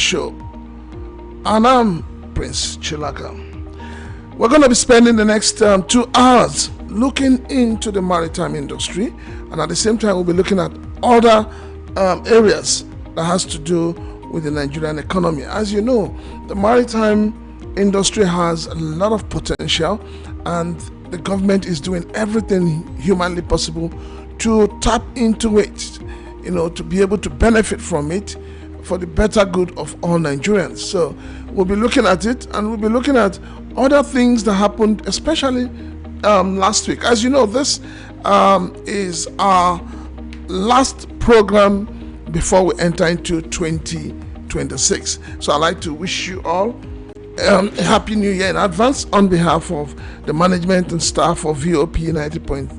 show. And I'm Prince Chilaka. We're going to be spending the next 2 hours looking into the maritime industry, and at the same time we'll be looking at other areas that has to do with the Nigerian economy. As you know, the maritime industry has a lot of potential, and the government is doing everything humanly possible to tap into it, to be able to benefit from it for the better good of all Nigerians. So we'll be looking at it, and we'll be looking at other things that happened, especially last week. As you know, this is our last program before we enter into 2026. So I'd like to wish you all a happy new year in advance on behalf of the management and staff of VOP 90.3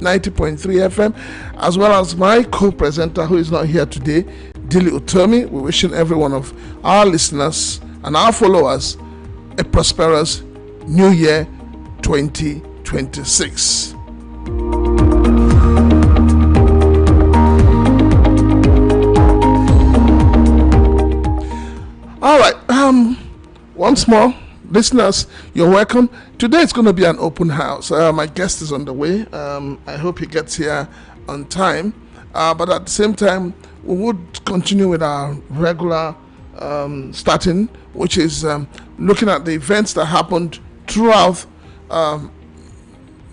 FM, as well as my co-presenter who is not here today, Dili Utomi. We're wishing every one of our listeners and our followers a prosperous new year 2026. All right, once more, listeners, you're welcome. Today it's going to be an open house. My guest is on the way. I hope he gets here on time. But at the same time, we would continue with our regular starting, which is looking at the events that happened throughout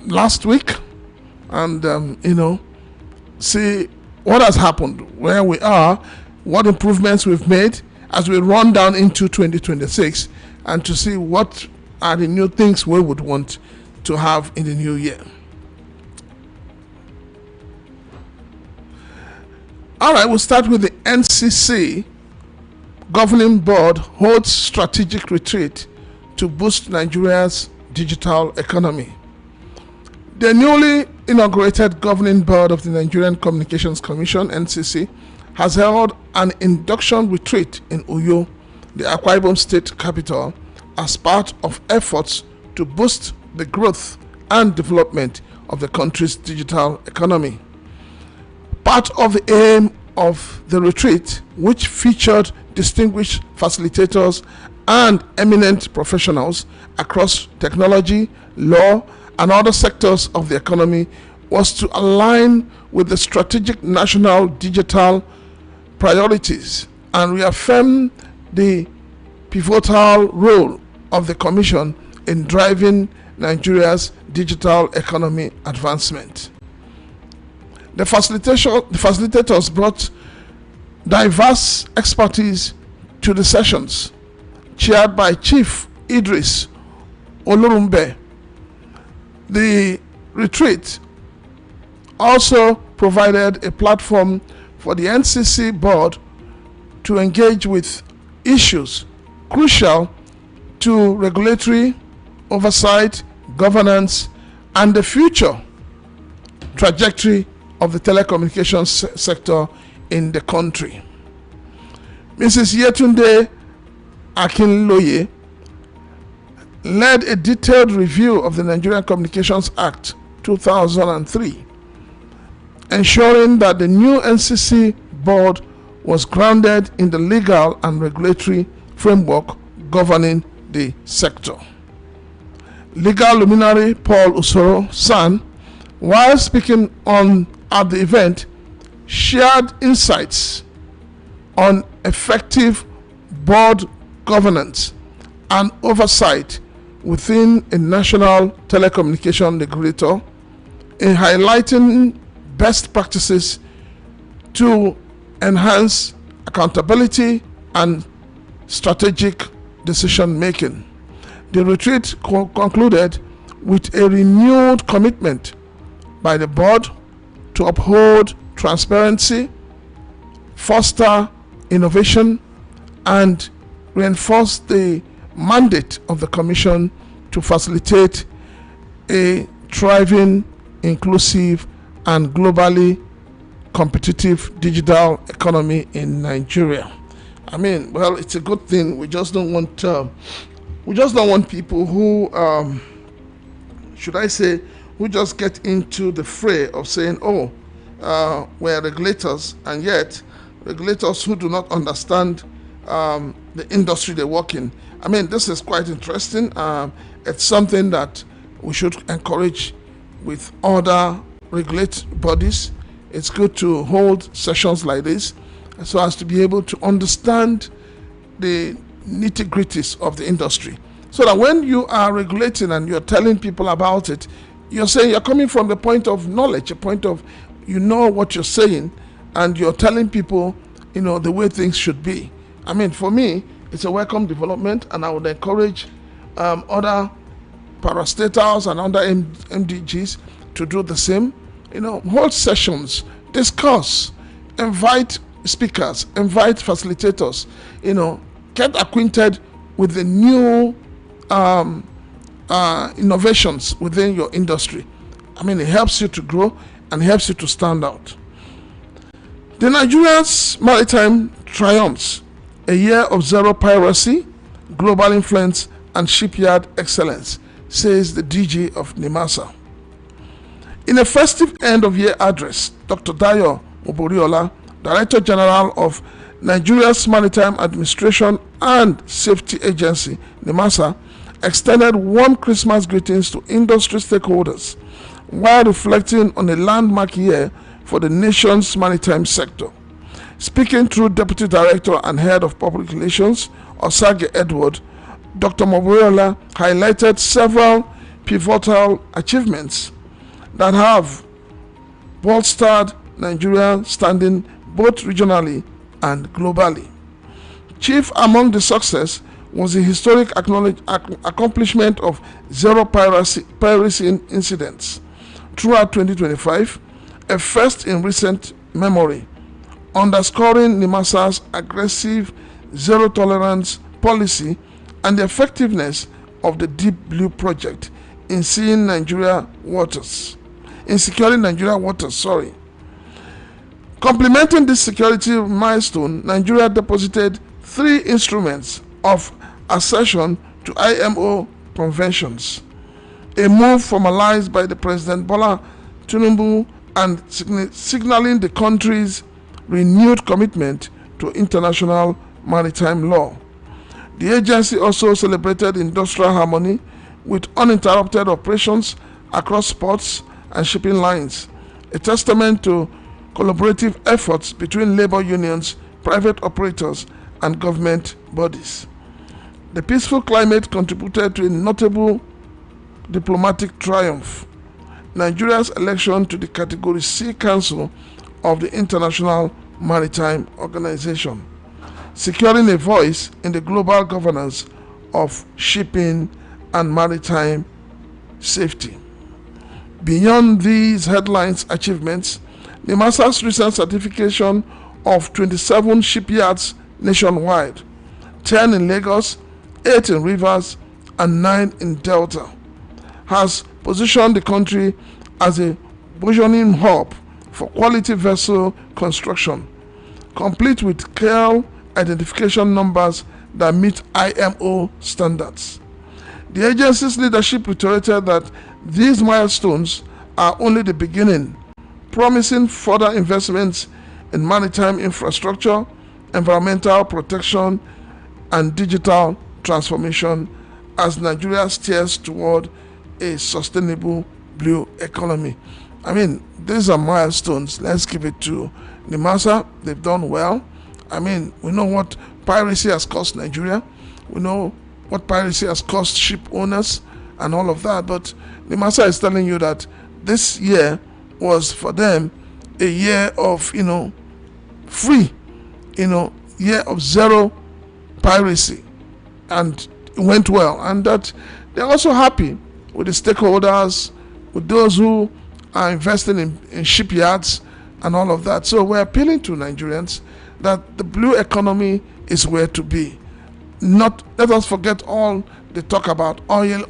last week, and see what has happened, where we are, what improvements we've made as we run down into 2026, and to see what are the new things we would want to have in the new year. All right, we'll start with the NCC Governing Board holds strategic retreat to boost Nigeria's digital economy. The newly inaugurated Governing Board of the Nigerian Communications Commission, NCC, has held an induction retreat in Uyo, the Akwa Ibom state capital, as part of efforts to boost the growth and development of the country's digital economy. Part of the aim of the retreat, which featured distinguished facilitators and eminent professionals across technology, law, and other sectors of the economy, was to align with the strategic national digital priorities and reaffirm the pivotal role of the Commission in driving Nigeria's digital economy advancement. The facilitators brought diverse expertise to the sessions, chaired by Chief Idris Olurumbe. The retreat also provided a platform for the NCC board to engage with issues crucial to regulatory oversight, governance, and the future trajectory of the telecommunications sector in the country. Mrs. Yetunde Akinloye led a detailed review of the Nigerian Communications Act 2003, ensuring that the new NCC board was grounded in the legal and regulatory framework governing the sector. Legal luminary Paul Usoro San, while speaking at the event, shared insights on effective board governance and oversight within a national telecommunication regulator, in highlighting best practices to enhance accountability and strategic decision making. The retreat concluded with a renewed commitment by the board to uphold transparency, foster innovation, and reinforce the mandate of the Commission to facilitate a thriving, inclusive, and globally competitive digital economy in Nigeria. I mean, well, it's a good thing. We just don't want people who, who just get into the fray of saying, we're regulators, and yet regulators who do not understand the industry they work in. I mean, this is quite interesting. It's something that we should encourage with other regulatory bodies. It's good to hold sessions like this so as to be able to understand the nitty-gritties of the industry, so that when you are regulating and you're telling people about it, you're saying you're coming from the point of knowledge, a point of you know what you're saying, and you're telling people, you know, the way things should be. I mean, for me, it's a welcome development, and I would encourage other parastatals and other MDGs to do the same. You know, hold sessions, discuss, invite speakers, invite facilitators, you know, get acquainted with the new innovations within your industry. I mean, it helps you to grow and helps you to stand out. The Nigeria's maritime triumphs, a year of zero piracy, global influence, and shipyard excellence, says the DG of NIMASA. In a festive end-of-year address, Dr. Dayo Oboriola, Director General of Nigeria's Maritime Administration and Safety Agency, NIMASA, extended warm Christmas greetings to industry stakeholders while reflecting on a landmark year for the nation's maritime sector. Speaking through Deputy Director and Head of Public Relations, Osage Edward, Dr. Oboriola highlighted several pivotal achievements that have bolstered Nigeria's standing both regionally and globally. Chief among the success was the historic accomplishment of zero piracy incidents throughout 2025, a first in recent memory, underscoring NIMASA's aggressive zero-tolerance policy and the effectiveness of the Deep Blue project in securing Nigeria waters. Complementing this security milestone, Nigeria deposited 3 instruments of accession to IMO conventions, a move formalized by the President Bola Tinubu and signaling the country's renewed commitment to international maritime law. The agency also celebrated industrial harmony with uninterrupted operations across ports and shipping lines, a testament to collaborative efforts between labor unions, private operators, and government bodies. The peaceful climate contributed to a notable diplomatic triumph: Nigeria's election to the Category C Council of the International Maritime Organization, securing a voice in the global governance of shipping and maritime safety. Beyond these headlines achievements, NIMASA's recent certification of 27 shipyards nationwide, 10 in Lagos, 8 in Rivers, and 9 in Delta, has positioned the country as a burgeoning hub for quality vessel construction, complete with clear identification numbers that meet IMO standards. The agency's leadership reiterated that these milestones are only the beginning, promising further investments in maritime infrastructure, environmental protection, and digital transformation as Nigeria steers toward a sustainable blue economy. I mean, these are milestones. Let's give it to NIMASA. They've done well. I mean, we know what piracy has cost Nigeria. We know what piracy has cost ship owners and all of that. But NIMASA is telling you that this year was for them a year of, free, year of zero piracy, and it went well. And that they're also happy with the stakeholders, with those who are investing in shipyards and all of that. So we're appealing to Nigerians that the blue economy is where to be. Not let us forget all the talk about oil.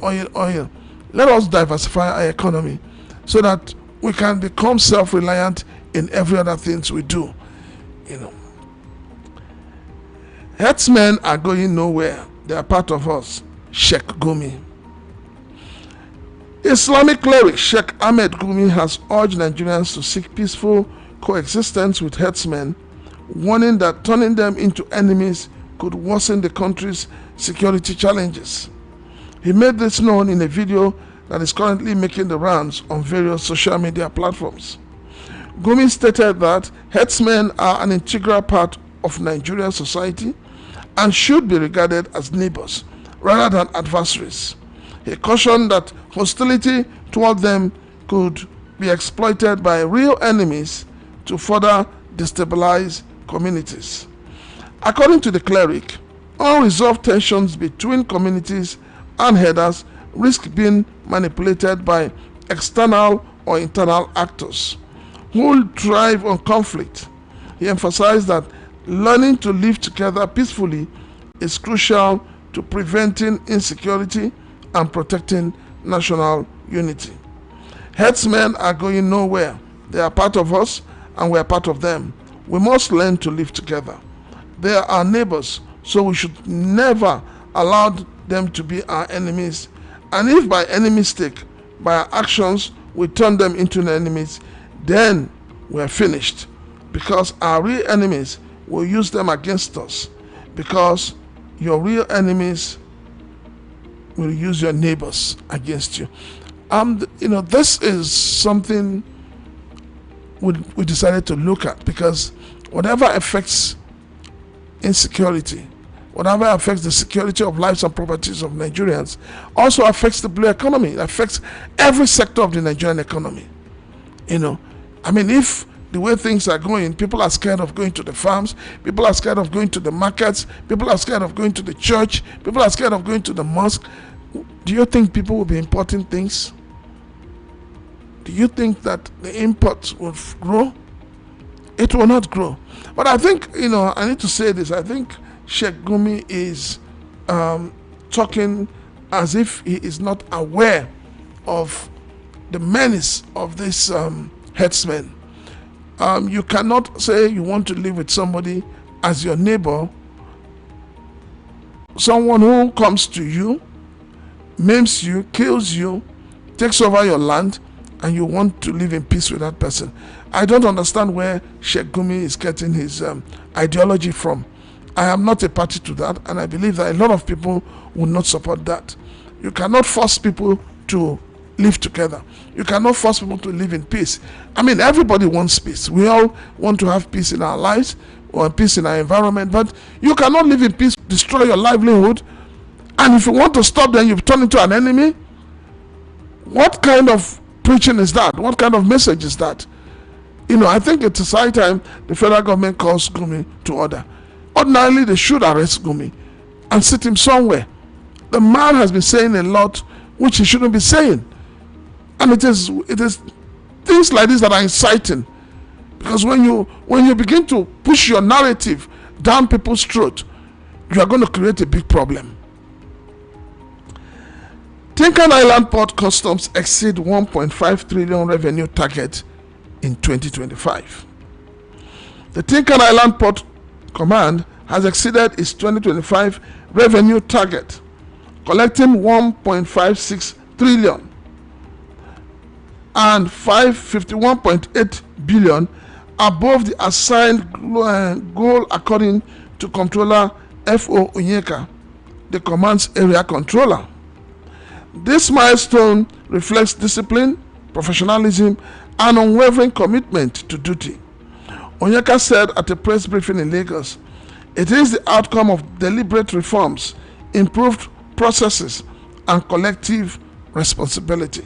Let us diversify our economy so that we can become self-reliant in every other things we do. Herdsmen are going nowhere. They are part of us. Sheikh Gumi. Islamic cleric Sheikh Ahmed Gumi has urged Nigerians to seek peaceful coexistence with herdsmen, warning that turning them into enemies could worsen the country's security challenges. He made this known in a video that is currently making the rounds on various social media platforms. Gumi stated that herdsmen are an integral part of Nigerian society and should be regarded as neighbors rather than adversaries. He cautioned that hostility toward them could be exploited by real enemies to further destabilize communities. According to the cleric, unresolved tensions between communities and herders risk being manipulated by external or internal actors who thrive on conflict. He emphasized that learning to live together peacefully is crucial to preventing insecurity and protecting national unity. Herdsmen are going nowhere. They are part of us and we are part of them. We must learn to live together. They are our neighbors, so we should never allow them to be our enemies. And if by any mistake, by our actions, we turn them into enemies, then we are finished. Because our real enemies will use them against us. Because your real enemies will use your neighbors against you. This is something we decided to look at, because whatever affects insecurity, whatever affects the security of lives and properties of Nigerians, also affects the blue economy. It affects every sector of the Nigerian economy. If the way things are going, people are scared of going to the farms, people are scared of going to the markets, people are scared of going to the church, people are scared of going to the mosque. Do you think people will be importing things? Do you think that the imports will grow? It will not grow. But I think, I need to say this. I think Sheikh Gumi is talking as if he is not aware of the menace of this herdsmen. You cannot say you want to live with somebody as your neighbor, someone who comes to you, maims you, kills you, takes over your land, and you want to live in peace with that person. I don't understand where Sheikh Gumi is getting his ideology from. I am not a party to that, and I believe that a lot of people will not support that. You cannot force people to live together. You cannot force people to live in peace. Everybody wants peace. We all want to have peace in our lives or peace in our environment, but you cannot live in peace, destroy your livelihood, and if you want to stop them, you've turned into an enemy. What kind of preaching is that? What kind of message is that? I think it's high time the federal government calls Gumi to order. Ordinarily, they should arrest Gumi and sit him somewhere. The man has been saying a lot which he shouldn't be saying. And it is things like this that are inciting. Because when you begin to push your narrative down people's throat, you are going to create a big problem. Tinkan Island Port Customs exceed 1.5 trillion revenue target in 2025. The Tinkan Island Port Command has exceeded its 2025 revenue target, collecting 1.56 trillion and 551.8 billion above the assigned goal, according to Controller F.O. Onyeka, the command's area controller. This milestone reflects discipline, professionalism, and unwavering commitment to duty. Onyeka said at a press briefing in Lagos, "It is the outcome of deliberate reforms, improved processes, and collective responsibility."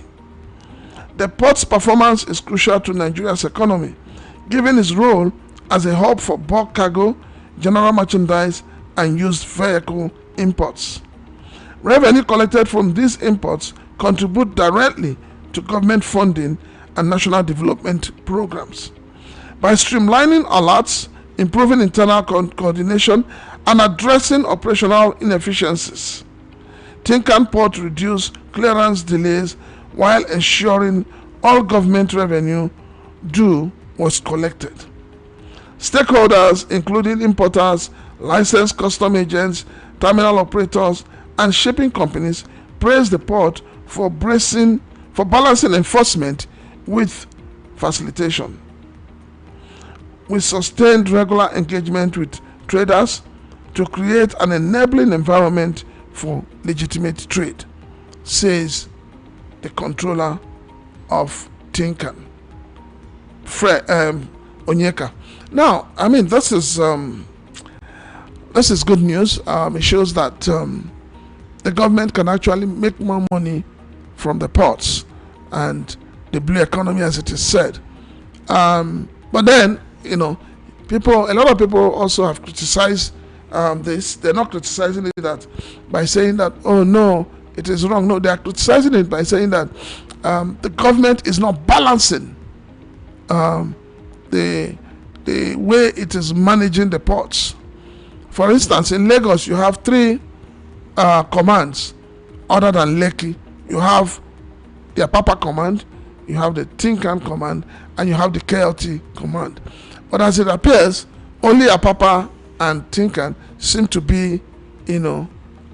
The port's performance is crucial to Nigeria's economy, given its role as a hub for bulk cargo, general merchandise, and used vehicle imports. Revenue collected from these imports contribute directly to government funding and national development programs. By streamlining alerts, improving internal coordination, and addressing operational inefficiencies, Tinkan Port reduced clearance delays while ensuring all government revenue due was collected. Stakeholders, including importers, licensed custom agents, terminal operators, and shipping companies, praised the port for balancing enforcement with facilitation. We sustained regular engagement with traders, to create an enabling environment for legitimate trade, says the controller of Tinkan, Onyeka. Now, I mean, this is good news. It shows that the government can actually make more money from the ports and the blue economy, as it is said. But then, a lot of people also have criticized this. They're not criticizing it that by saying that, oh no, it is wrong. No, they are criticizing it by saying that the government is not balancing the way it is managing the ports. For instance, in Lagos, you have 3 commands other than Lekki. You have the Apapa command, you have the Tinkan command, and you have the KLT command. But as it appears, only Apapa and Tinkan seem to be,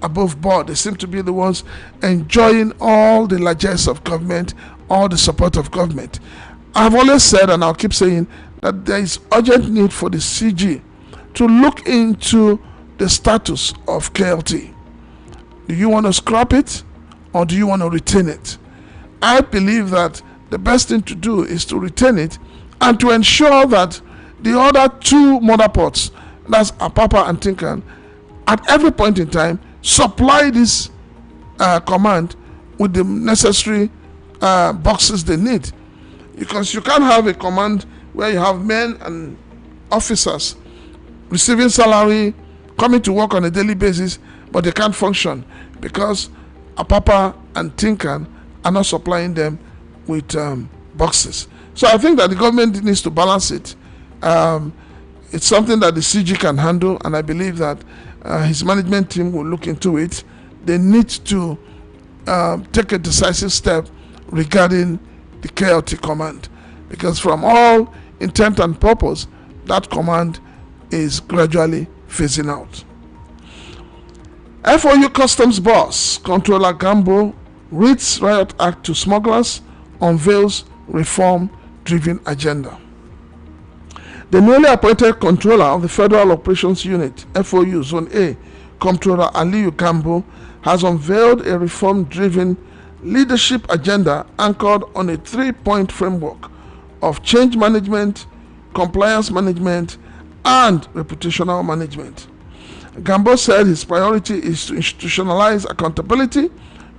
above board. They seem to be the ones enjoying all the largesse of government, all the support of government. I've always said, and I'll keep saying, that there is urgent need for the CG to look into the status of KLT. Do you want to scrap it, or do you want to retain it? I believe that the best thing to do is to retain it and to ensure that the other 2 mother ports, that's Apapa and Tinkan, at every point in time supply this command with the necessary boxes they need. Because you can't have a command where you have men and officers receiving salary, coming to work on a daily basis, but they can't function because Apapa and Tinkan are not supplying them with boxes. So I think that the government needs to balance it. It's something that the CG can handle, and I believe that his management team will look into it. They need to take a decisive step regarding the KLT command, because from all intent and purpose, that command is gradually phasing out. FOU Customs Boss Controller Gambo reads Riot Act to smugglers, unveils reform-driven agenda. The newly appointed controller of the Federal Operations Unit, FOU Zone A, Comptroller Aliyu Gambo, has unveiled a reform-driven leadership agenda anchored on a 3-point framework of change management, compliance management, and reputational management. Gambo said his priority is to institutionalize accountability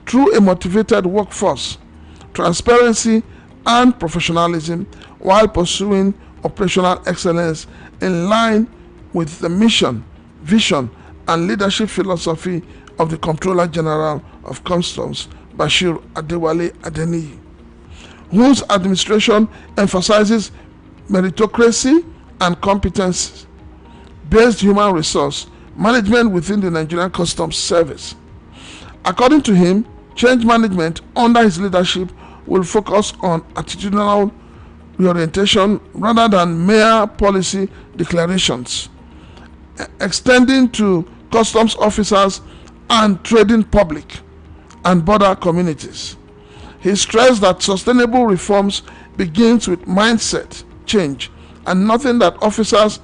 through a motivated workforce, transparency, and professionalism, while pursuing operational excellence in line with the mission, vision, and leadership philosophy of the Comptroller General of Customs, Bashir Adewale Adeniyi, whose administration emphasizes meritocracy and competence-based human resource management within the Nigerian Customs Service. According to him, change management under his leadership will focus on attitudinal reorientation rather than mere policy declarations, extending to customs officers and trading public and border communities. He stressed that sustainable reforms begins with mindset change and noting that officers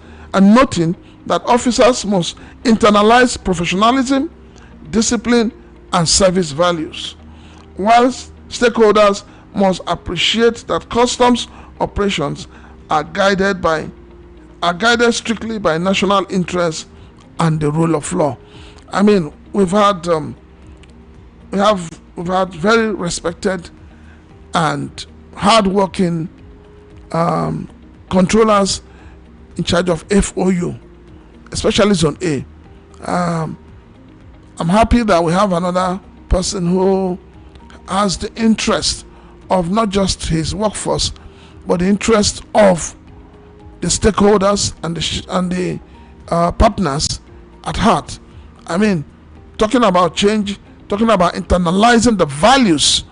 must internalize professionalism, discipline, and service values, whilst stakeholders must appreciate that customs operations are guided strictly by national interests and the rule of law. I mean, we've had very respected and hardworking controllers in charge of FOU, especially Zone A. I'm happy that we have another person who has the interest of not just his workforce, but the interest of the stakeholders and the partners at heart. I mean, talking about change, talking about internalizing the values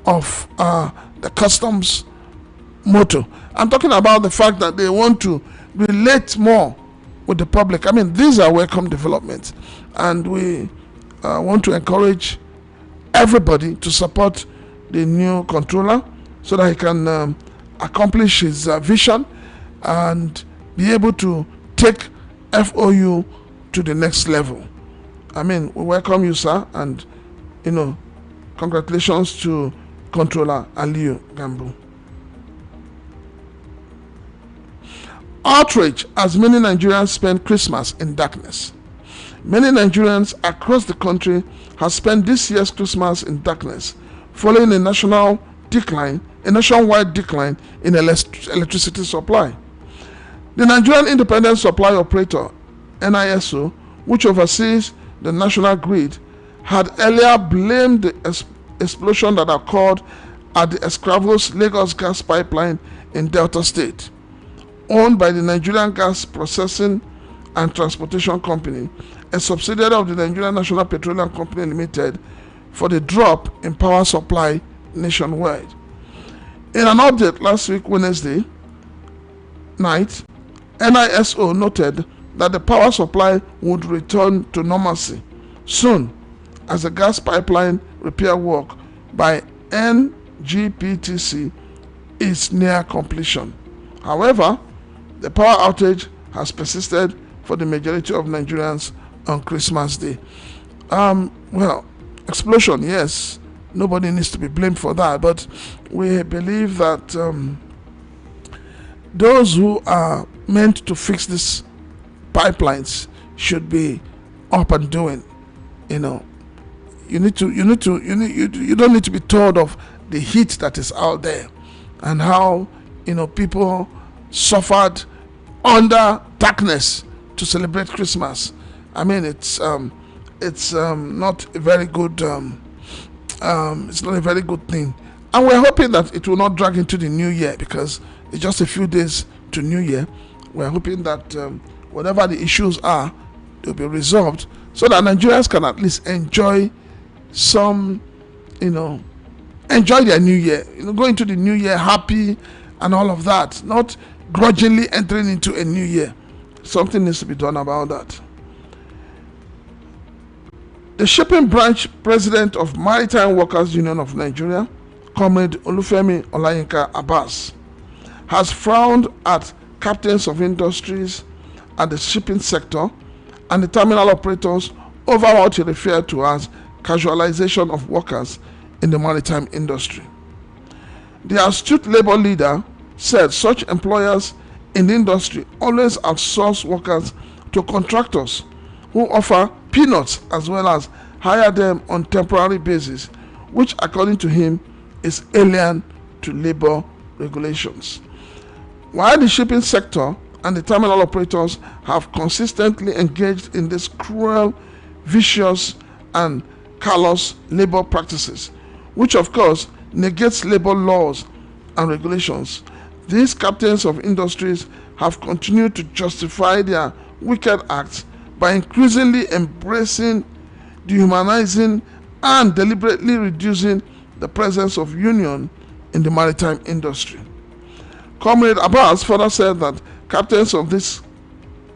of the customs motto. I'm talking about the fact that they want to relate more with the public. I mean, these are welcome developments, and we want to encourage everybody to support the new controller so that he can accomplish his vision and be able to take FOU to the next level. I mean, we welcome you, sir, and congratulations to Controller Aliyu Gambo. Outrage as many Nigerians spend Christmas in darkness. Many Nigerians across the country have spent this year's Christmas in darkness, following a nationwide decline in electricity supply. The Nigerian Independent Supply Operator, NISO, which oversees the national grid, had earlier blamed the explosion that occurred at the Escravos Lagos gas pipeline in Delta State, owned by the Nigerian Gas Processing and Transportation Company, a subsidiary of the Nigerian National Petroleum Company Limited, for the drop in power supply nationwide. In an update last week, Wednesday night, NISO noted that the power supply would return to normalcy soon as the gas pipeline repair work by NGPTC is near completion. However, the power outage has persisted for the majority of Nigerians on Christmas Day. Explosion, yes, nobody needs to be blamed for that, but we believe that those who are meant to fix these pipelines should be up and doing. You don't need to be told of the heat that is out there and how people suffered under darkness to celebrate Christmas. I mean, it's not a very good it's not a very good thing, and we're hoping that it will not drag into the new year, because it's just a few days to New Year. We're hoping that whatever the issues are, they'll be resolved so that Nigerians can at least enjoy enjoy their new year, go into the new year happy and all of that, not grudgingly entering into a new year. Something needs to be done about that. The shipping branch president of Maritime Workers Union of Nigeria, Comrade Olufemi Olayinka Abbas, has frowned at captains of industries at the shipping sector and the terminal operators over what he referred to as casualization of workers in the maritime industry. The astute labor leader said such employers in the industry always outsource workers to contractors who offer peanuts as well as hire them on temporary basis, which according to him is alien to labor regulations. While the shipping sector and the terminal operators have consistently engaged in this cruel, vicious and callous labor practices, which of course negates labor laws and regulations, these captains of industries have continued to justify their wicked acts by increasingly embracing, dehumanizing, and deliberately reducing the presence of union in the maritime industry. Comrade Abbas further said that captains of these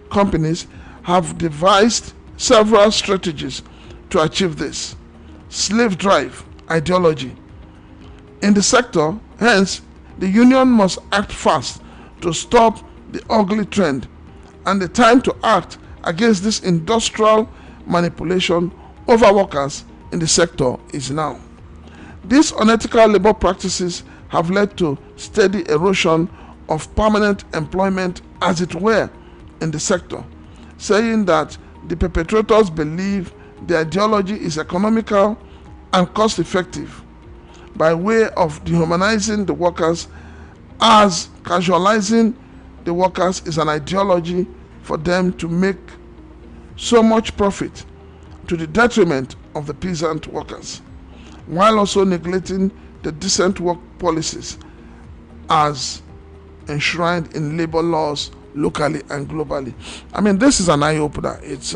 companies have devised several strategies to achieve this slave drive ideology in the sector. Hence, the union must act fast to stop the ugly trend, and the time to act against this industrial manipulation over workers in the sector is now. These unethical labor practices have led to steady erosion of permanent employment, as it were, in the sector, saying that the perpetrators believe the ideology is economical and cost-effective by way of dehumanizing the workers, as casualizing the workers is an ideology for them to make so much profit to the detriment of the peasant workers, while also neglecting the decent work policies as enshrined in labor laws locally and globally. I mean, this is an eye-opener. It's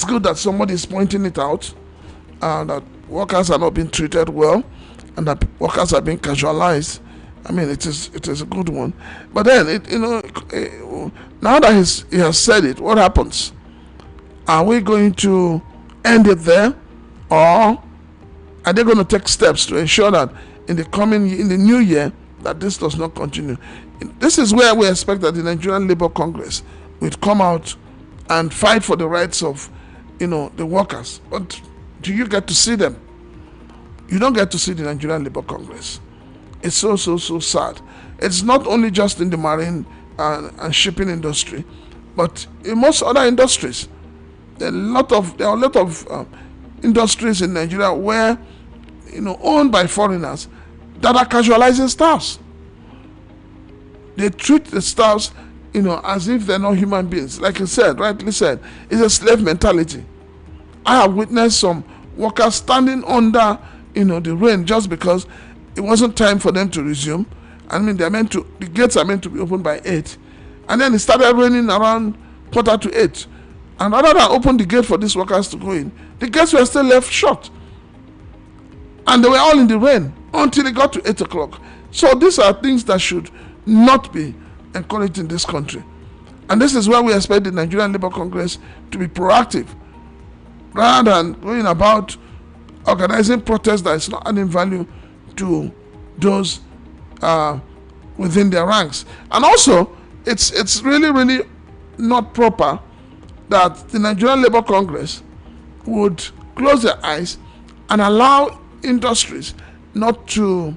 good that somebody is pointing it out, that workers are not being treated well and that workers are being casualized. I mean, it is a good one. But then, now that he has said it, what happens? Are we going to end it there, or are they going to take steps to ensure that in the new year that this does not continue? This is where we expect that the Nigerian Labour Congress will come out and fight for the rights of, the workers. But do you get to see them? You don't get to see the Nigerian Labour Congress. It's so sad. It's not only just in the marine and shipping industry, but in most other industries. There are a lot of industries in Nigeria where, owned by foreigners, that are casualizing staffs. They treat the staffs, as if they're not human beings. Like you said, rightly said, it's a slave mentality. I have witnessed some workers standing under, the rain just because it wasn't time for them to resume. I mean, the gates are meant to be opened by 8. And then it started raining around 7:45. And rather than open the gate for these workers to go in, the gates were still left shut. And they were all in the rain until it got to 8 o'clock. So these are things that should not be encouraged in this country. And this is where we expect the Nigerian Labour Congress to be proactive, rather than going about organizing protests that is not adding value to those within their ranks. And also, it's really not proper that the Nigerian Labour Congress would close their eyes and allow industries not to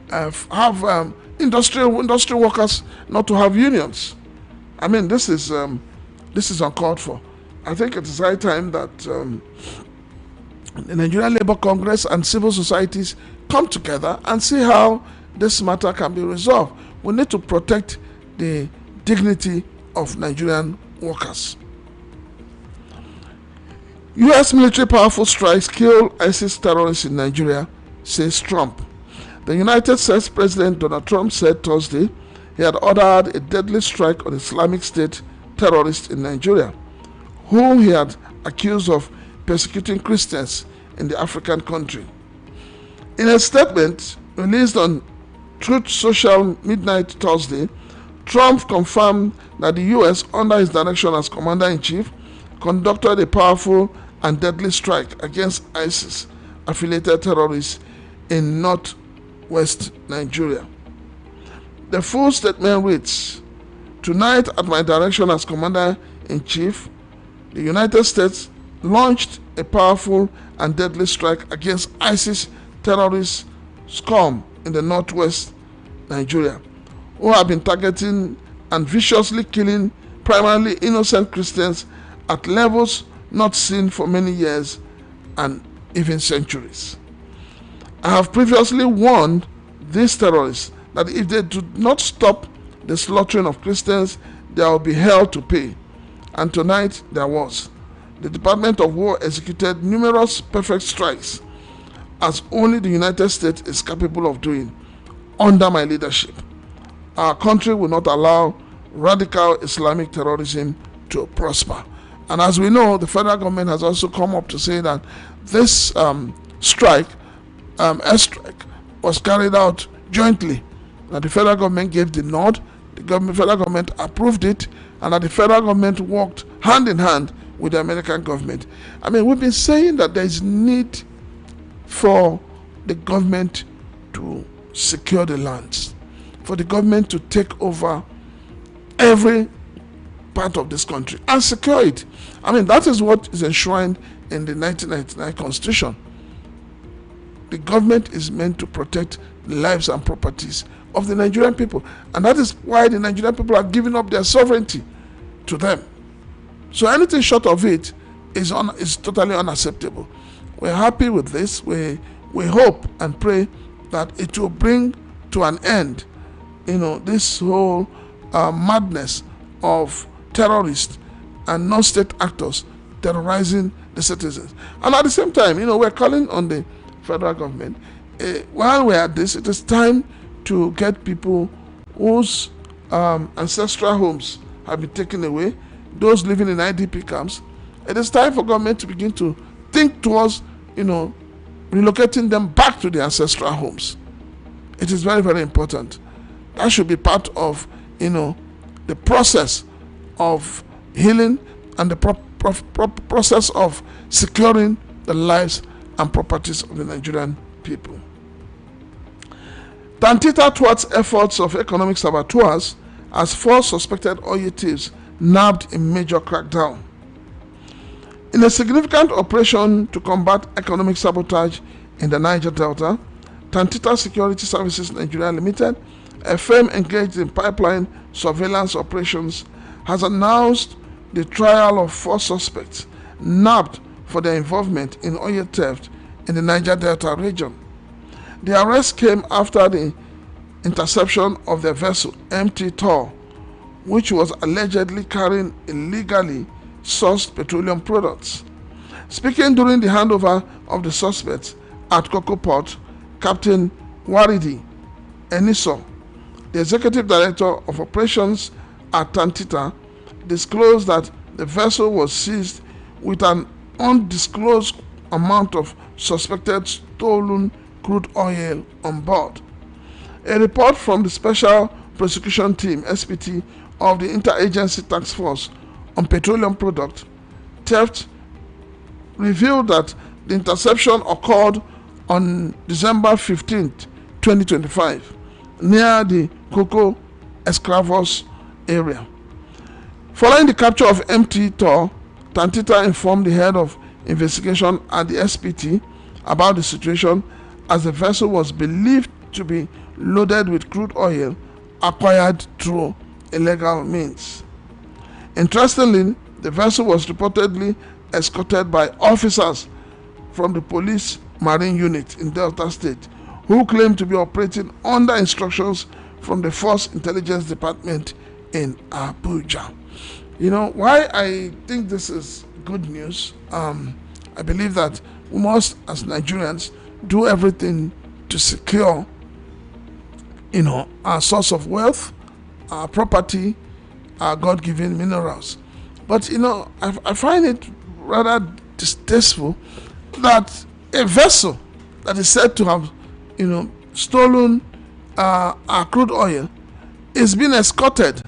have industrial workers not to have unions. I mean, this is uncalled for. I think it is high time that the Nigerian Labour Congress and civil societies come together and see how this matter can be resolved. We need to protect the dignity of Nigerian workers. U.S. military powerful strikes kill ISIS terrorists in Nigeria, says Trump. The United States President Donald Trump said Thursday he had ordered a deadly strike on Islamic State terrorists in Nigeria, whom he had accused of persecuting Christians in the African country. In a statement released on Truth Social midnight Thursday, Trump confirmed that the U.S., under his direction as Commander-in-Chief, conducted a powerful and deadly strike against ISIS-affiliated terrorists in northwest Nigeria. The full statement reads, "Tonight, at my direction as Commander-in-Chief, the United States launched a powerful and deadly strike against ISIS terrorist scum in the northwest Nigeria, who have been targeting and viciously killing primarily innocent Christians at levels not seen for many years and even centuries. I have previously warned these terrorists that if they do not stop the slaughtering of Christians, there will be hell to pay. And tonight there was. The Department of War executed numerous perfect strikes, as only the United States is capable of doing, under my leadership. Our country will not allow radical Islamic terrorism to prosper." And as we know, the federal government has also come up to say that this airstrike, was carried out jointly. That the federal government gave the nod, federal government approved it, and that the federal government worked hand in hand with the American government. I mean, we've been saying that there is need for the government to secure the lands, for the government to take over every part of this country and secure it. I mean, that is what is enshrined in the 1999 Constitution. The government is meant to protect the lives and properties of the Nigerian people, and that is why the Nigerian people are giving up their sovereignty to them. So anything short of it is totally unacceptable. We're happy with this. We hope and pray that it will bring to an end, this whole madness of terrorists and non-state actors terrorizing the citizens. And at the same time, we're calling on the federal government. While we're at this, it is time to get people whose ancestral homes have been taken away, those living in IDP camps. It is time for government to begin to think towards, relocating them back to their ancestral homes. It is very, very important. That should be part of, the process of healing and the process of securing the lives and properties of the Nigerian people. Tantita thwarts efforts of economic saboteurs as 4 suspected oil thieves nabbed in major crackdown. In a significant operation to combat economic sabotage in the Niger Delta, Tantita Security Services Nigeria Limited, a firm engaged in pipeline surveillance operations, has announced the trial of 4 suspects nabbed for their involvement in oil theft in the Niger Delta region. The arrest came after the interception of the vessel MT Thor, which was allegedly carrying illegally sourced petroleum products. Speaking during the handover of the suspects at Cocoa Port, Captain Waridi Eniso, the Executive Director of Operations at Tantita, disclosed that the vessel was seized with an undisclosed amount of suspected stolen crude oil on board. A report from the Special Prosecution Team (SPT) of the Interagency Task Force on Petroleum Product Theft revealed that the interception occurred on December 15, 2025, near the Cocoa Escravos area. Following the capture of MT Thor, Tantita informed the head of investigation at the SPT about the situation, as the vessel was believed to be loaded with crude oil acquired through illegal means. Interestingly, the vessel was reportedly escorted by officers from the police marine unit in Delta State, who claimed to be operating under instructions from the Force Intelligence Department in Abuja. You know why I think this is good news? I believe that we must, as Nigerians, do everything to secure, our source of wealth, our property, our God-given minerals. But I find it rather distasteful that a vessel that is said to have, stolen our crude oil is being escorted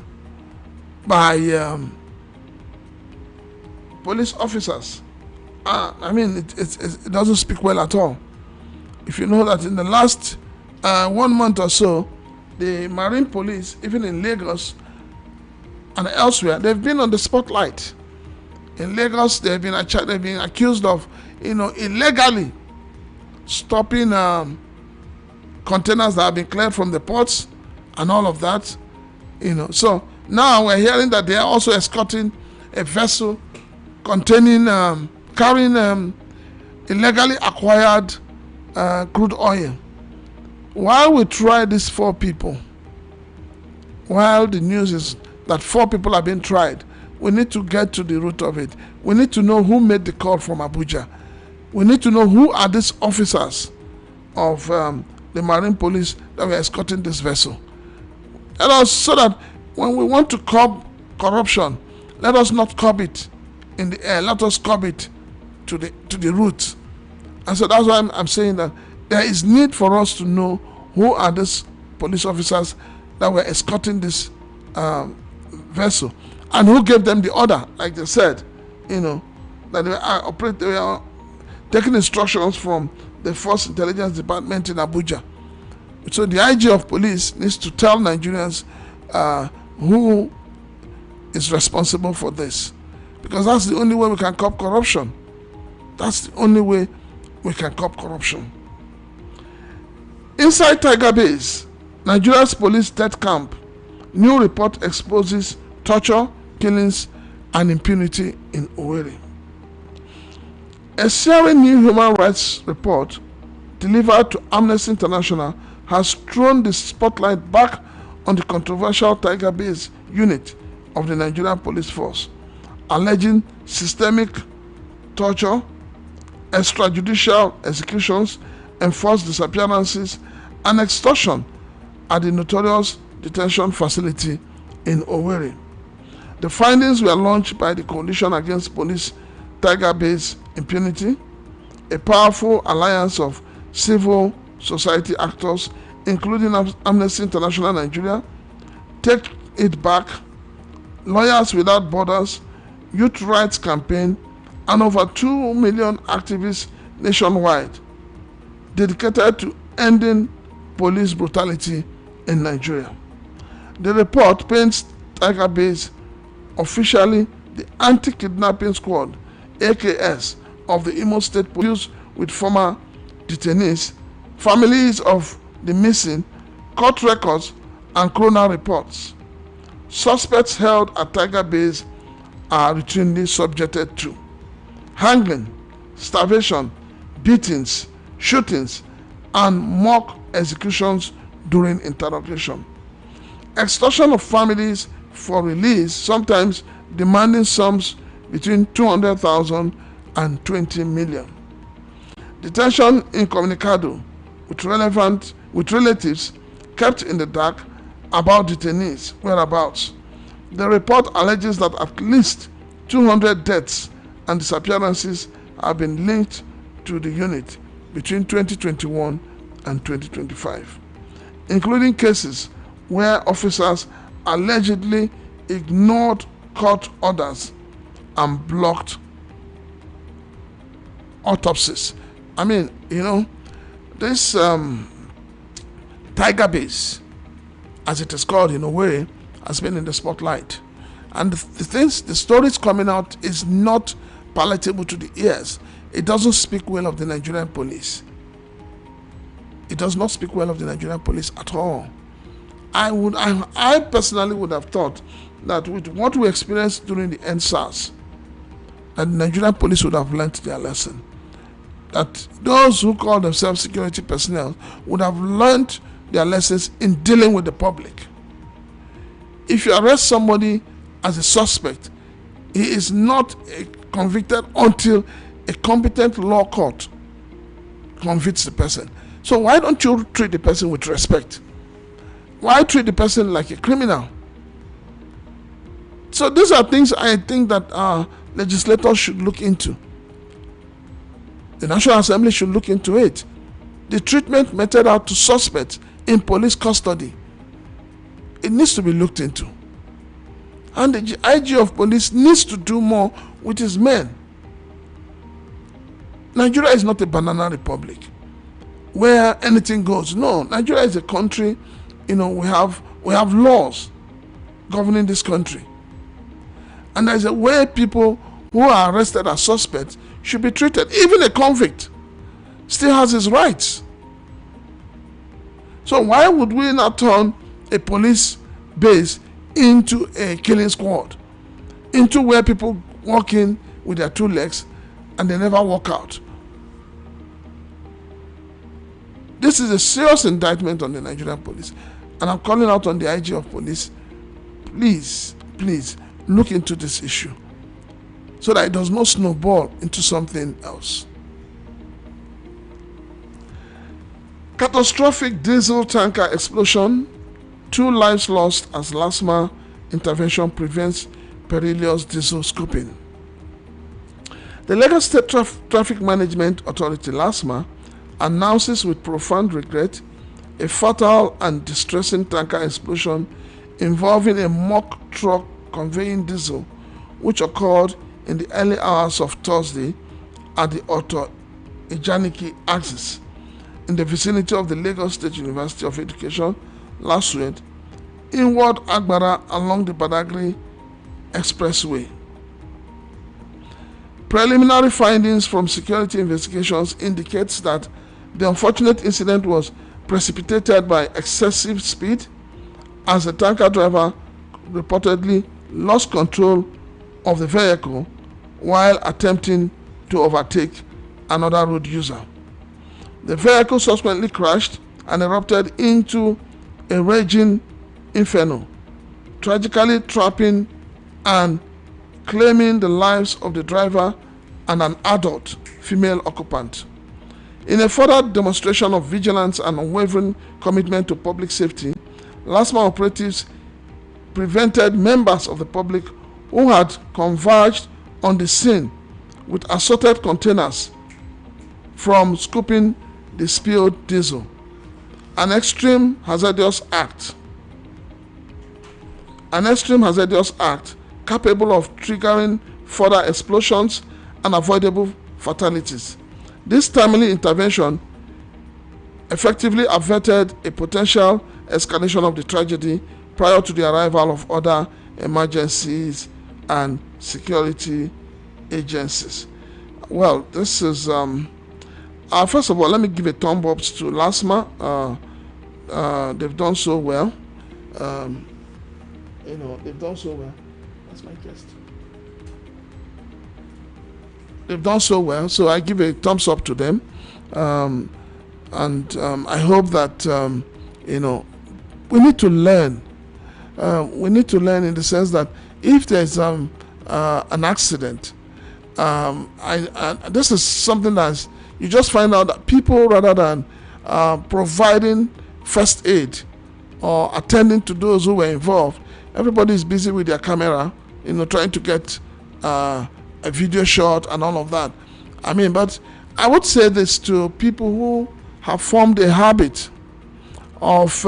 by police officers. It doesn't speak well at all. If you know that in the last 1 month or so, the Marine Police, even in Lagos and elsewhere, they've been on the spotlight. In Lagos, they've been accused of, illegally stopping containers that have been cleared from the ports and all of that. So now we're hearing that they are also escorting a vessel containing, carrying illegally acquired crude oil. While we try these 4 people, while the news is that 4 people have been tried, we need to get to the root of it. We need to know who made the call from Abuja. We need to know who are these officers of the Marine Police that were escorting this vessel. So that when we want to curb corruption, let us not curb it in the air. Let us curb it to the root. And so that's why I'm saying that there is need for us to know who are these police officers that were escorting this vessel, and who gave them the order, like they said, that they were taking instructions from the Force Intelligence Department in Abuja. So the IG of police needs to tell Nigerians who is responsible for this, because that's the only way we can curb corruption. That's the only way we can curb corruption. Inside Tiger Base, Nigeria's police death camp, new report exposes torture, killings, and impunity in Owerri. A searing new human rights report delivered to Amnesty International has thrown the spotlight back on the controversial Tiger Base unit of the Nigerian police force, alleging systemic torture, extrajudicial executions, enforced disappearances, and extortion at the notorious detention facility in Owerri. The findings were launched by the Coalition Against Police Tiger Base Impunity, a powerful alliance of civil society actors, including Amnesty International Nigeria, Take It Back, Lawyers Without Borders, Youth Rights Campaign, and over 2 million activists nationwide dedicated to ending police brutality in Nigeria. The report paints Tiger Base officially the Anti-Kidnapping Squad, AKS, of the Imo State Police with former detainees, families of the missing, court records, and coroner reports. Suspects held at Tiger Base are routinely subjected to hanging, starvation, beatings, shootings, and mock executions during interrogation. Extortion of families for release, sometimes demanding sums between 200,000 and 20 million. Detention incommunicado with relatives kept in the dark about detainees' whereabouts. The report alleges that at least 200 deaths and disappearances have been linked to the unit between 2021 and 2025, including cases where officers allegedly ignored court orders and blocked autopsies. I mean, this Tiger Base, as it is called in a way, has been in the spotlight. And the stories coming out is not palatable to the ears. It doesn't speak well of the Nigerian police. It does not speak well of the Nigerian police at all. I personally would have thought that with what we experienced during the NSAS, that the Nigerian police would have learned their lesson. That those who call themselves security personnel would have learned their lessons in dealing with the public. If you arrest somebody as a suspect, he is not convicted until a competent law court convicts the person. So why don't you treat the person with respect? Why treat the person like a criminal? So these are things I think that our legislators should look into. The National Assembly should look into it. The treatment meted out to suspects in police custody, it needs to be looked into. And the IG of police needs to do more with his men. Nigeria is not a banana republic where anything goes. No, Nigeria is a country, we have laws governing this country. And there's a way people who are arrested as suspects should be treated. Even a convict still has his rights. So why would we not turn a police base into a killing squad? Into where people walk in with their two legs and they never walk out. This is a serious indictment on the Nigerian police. And I'm calling out on the IG of police. Please look into this issue so that it does not snowball into something else. Catastrophic diesel tanker explosion. 2 lives lost as LASMA intervention prevents perilous diesel scooping. The Lagos State Traffic Management Authority, LASMA, announces with profound regret a fatal and distressing tanker explosion involving a mock truck conveying diesel, which occurred in the early hours of Thursday at the Auto Ijaniki axis in the vicinity of the Lagos State University of Education, LASUED, inward Agbara along the Badagry Expressway. Preliminary findings from security investigations indicates that the unfortunate incident was precipitated by excessive speed as the tanker driver reportedly lost control of the vehicle while attempting to overtake another road user. The vehicle subsequently crashed and erupted into a raging inferno, tragically trapping and claiming the lives of the driver and an adult female occupant. In a further demonstration of vigilance and unwavering commitment to public safety, LASMA operatives prevented members of the public who had converged on the scene with assorted containers from scooping the spilled diesel, an extreme hazardous act capable of triggering further explosions and avoidable fatalities. This timely intervention effectively averted a potential escalation of the tragedy prior to the arrival of other emergencies and security agencies. Well, this is first of all, let me give a thumb up to LASMA. They've done so well. They've done so well. That's my guest. They've done so well, so I give a thumbs up to them. I hope that we need to learn. We need to learn in the sense that if there's an accident, this is something that you just find out that people, rather than providing first aid or attending to those who were involved, everybody is busy with their camera, trying to get a video shot and all of that. But I would say this to people who have formed a habit of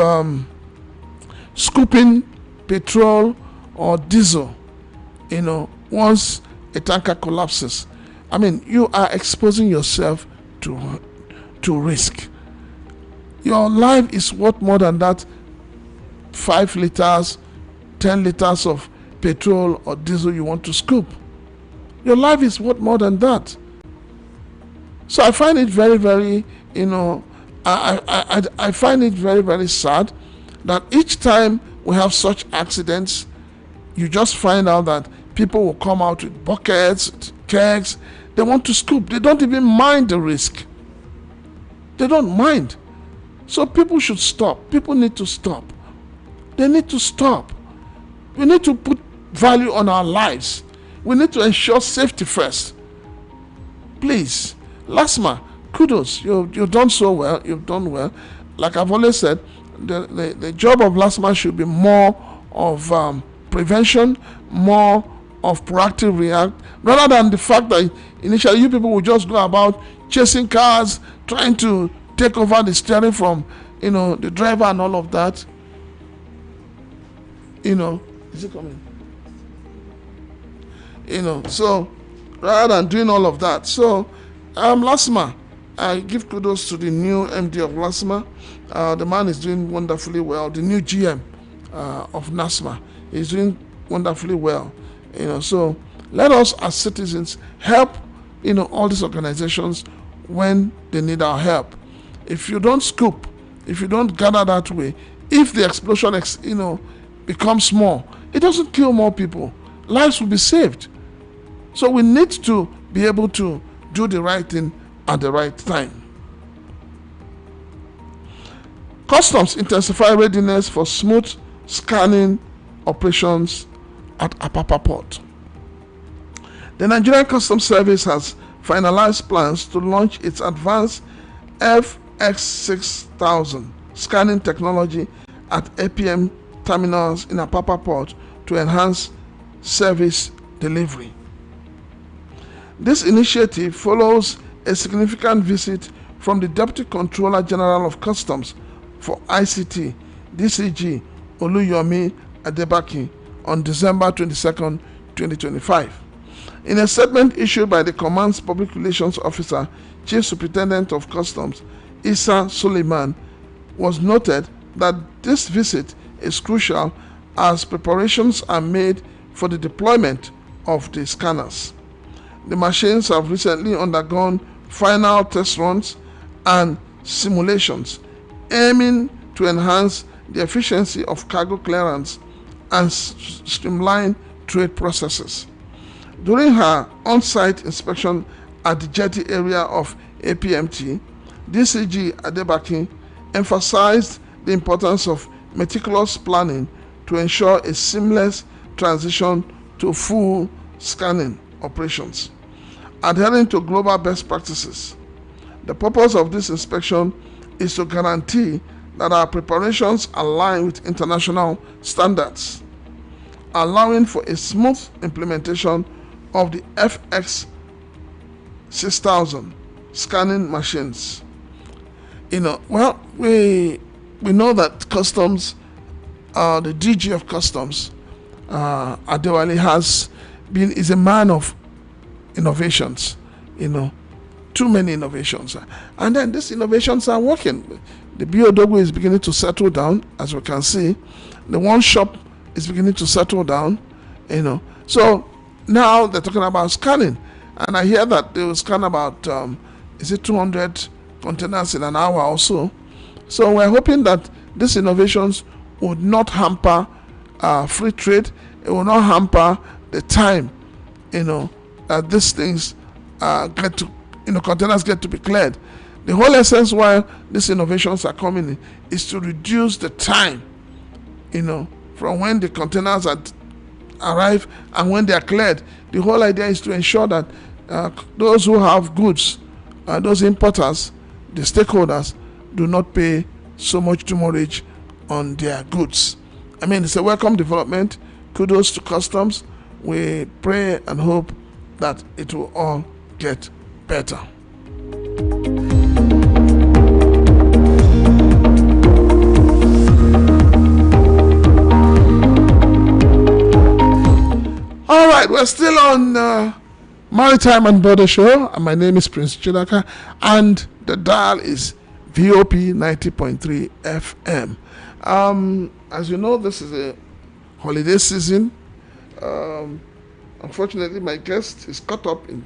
scooping petrol or diesel, once a tanker collapses. You are exposing yourself to risk. Your life is worth more than that 5 liters, 10 liters of petrol or diesel you want to scoop. Your life is worth more than that. So I find it very, very, I find it very, very sad that each time we have such accidents, you just find out that people will come out with buckets, kegs. They want to scoop. They don't even mind the risk. They don't mind. So people should stop. People need to stop. They need to stop. We need to put value on our lives. We need to ensure safety first. Please, LASMA, kudos. You've done so well. You've done well. Like I've always said, the job of LASMA should be more of prevention, more of proactive react, rather than the fact that initially you people will just go about chasing cars, trying to take over the steering from the driver and all of that. Is it coming? So rather than doing all of that, so LASMA, I give kudos to the new MD of LASMA. The man is doing wonderfully well. The new GM of NASMA is doing wonderfully well. So let us as citizens help all these organizations when they need our help. If you don't scoop, if you don't gather that way, if the explosion becomes small, it doesn't kill more people. Lives will be saved. So we need to be able to do the right thing at the right time. Customs intensify readiness for smooth scanning operations at Apapa Port. The Nigerian Customs Service has finalized plans to launch its advanced FX6000 scanning technology at APM terminals in Apapa Port to enhance service delivery. This initiative follows a significant visit from the Deputy Controller General of Customs for ICT, DCG Oluyomi Adebaki, on December 22nd, 2025. In a statement issued by the Command's Public Relations Officer, Chief Superintendent of Customs, Issa Suleiman, was noted that this visit is crucial as preparations are made for the deployment of the scanners. The machines have recently undergone final test runs and simulations, aiming to enhance the efficiency of cargo clearance and streamline trade processes. During her on-site inspection at the jetty area of APMT, DCG Adebaki emphasized the importance of meticulous planning to ensure a seamless transition to full scanning operations, adhering to global best practices. The purpose of this inspection is to guarantee that our preparations align with international standards, allowing for a smooth implementation of the FX6000 scanning machines. We know that customs, the DG of Customs, Adewale, is a man of innovations, too many innovations. And then these innovations are working. The BOW is beginning to settle down, as we can see. The one shop is beginning to settle down, So now they're talking about scanning, and I hear that they will scan about is it 200 containers in an hour or so. So we're hoping that these innovations would not hamper free trade. It will not hamper the time, that these things get to, containers get to be cleared. The whole essence why these innovations are coming in is to reduce the time, from when the containers arrive and when they are cleared. The whole idea is to ensure that those who have goods, those importers, the stakeholders, do not pay so much demurrage on their goods. I mean, it's a welcome development. Kudos to customs. We pray and hope that it will all get better. All right, we're still on Maritime and Border Show, and my name is Prince Chilaka, and the dial is VOP 90.3 FM. As you know, this is a holiday season. Unfortunately, my guest is caught up in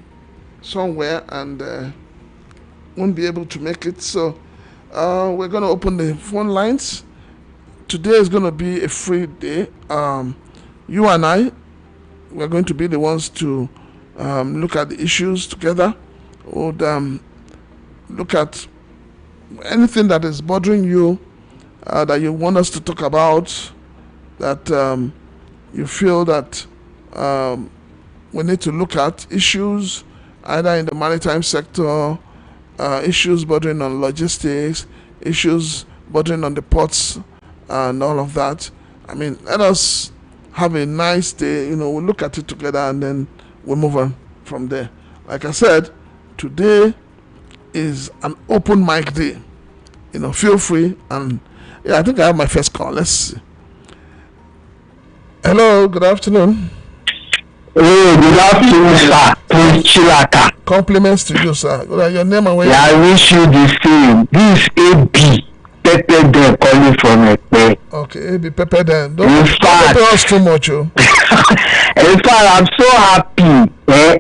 somewhere and won't be able to make it. So we're going to open the phone lines. Today is going to be a free day. You and I, we're going to be the ones to look at the issues together. Would look at anything that is bothering you, that you want us to talk about, that you feel that we need to look at issues either in the maritime sector, issues bordering on logistics, issues bordering on the ports and all of that. I mean, let us have a nice day, we'll look at it together and then we'll move on from there. Like I said, today is an open mic day. Feel free, and I think I have my first call. Let's see. Hello, good afternoon. Hey, good afternoon, sir. Prince Chilaka. Compliments to you, sir. Your name and where? Yeah, I wish you the same. This is AB Pepe Den calling from Ekpe. Okay, AB Pepe Den. Don't pay us too much, oh. In fact, I'm so happy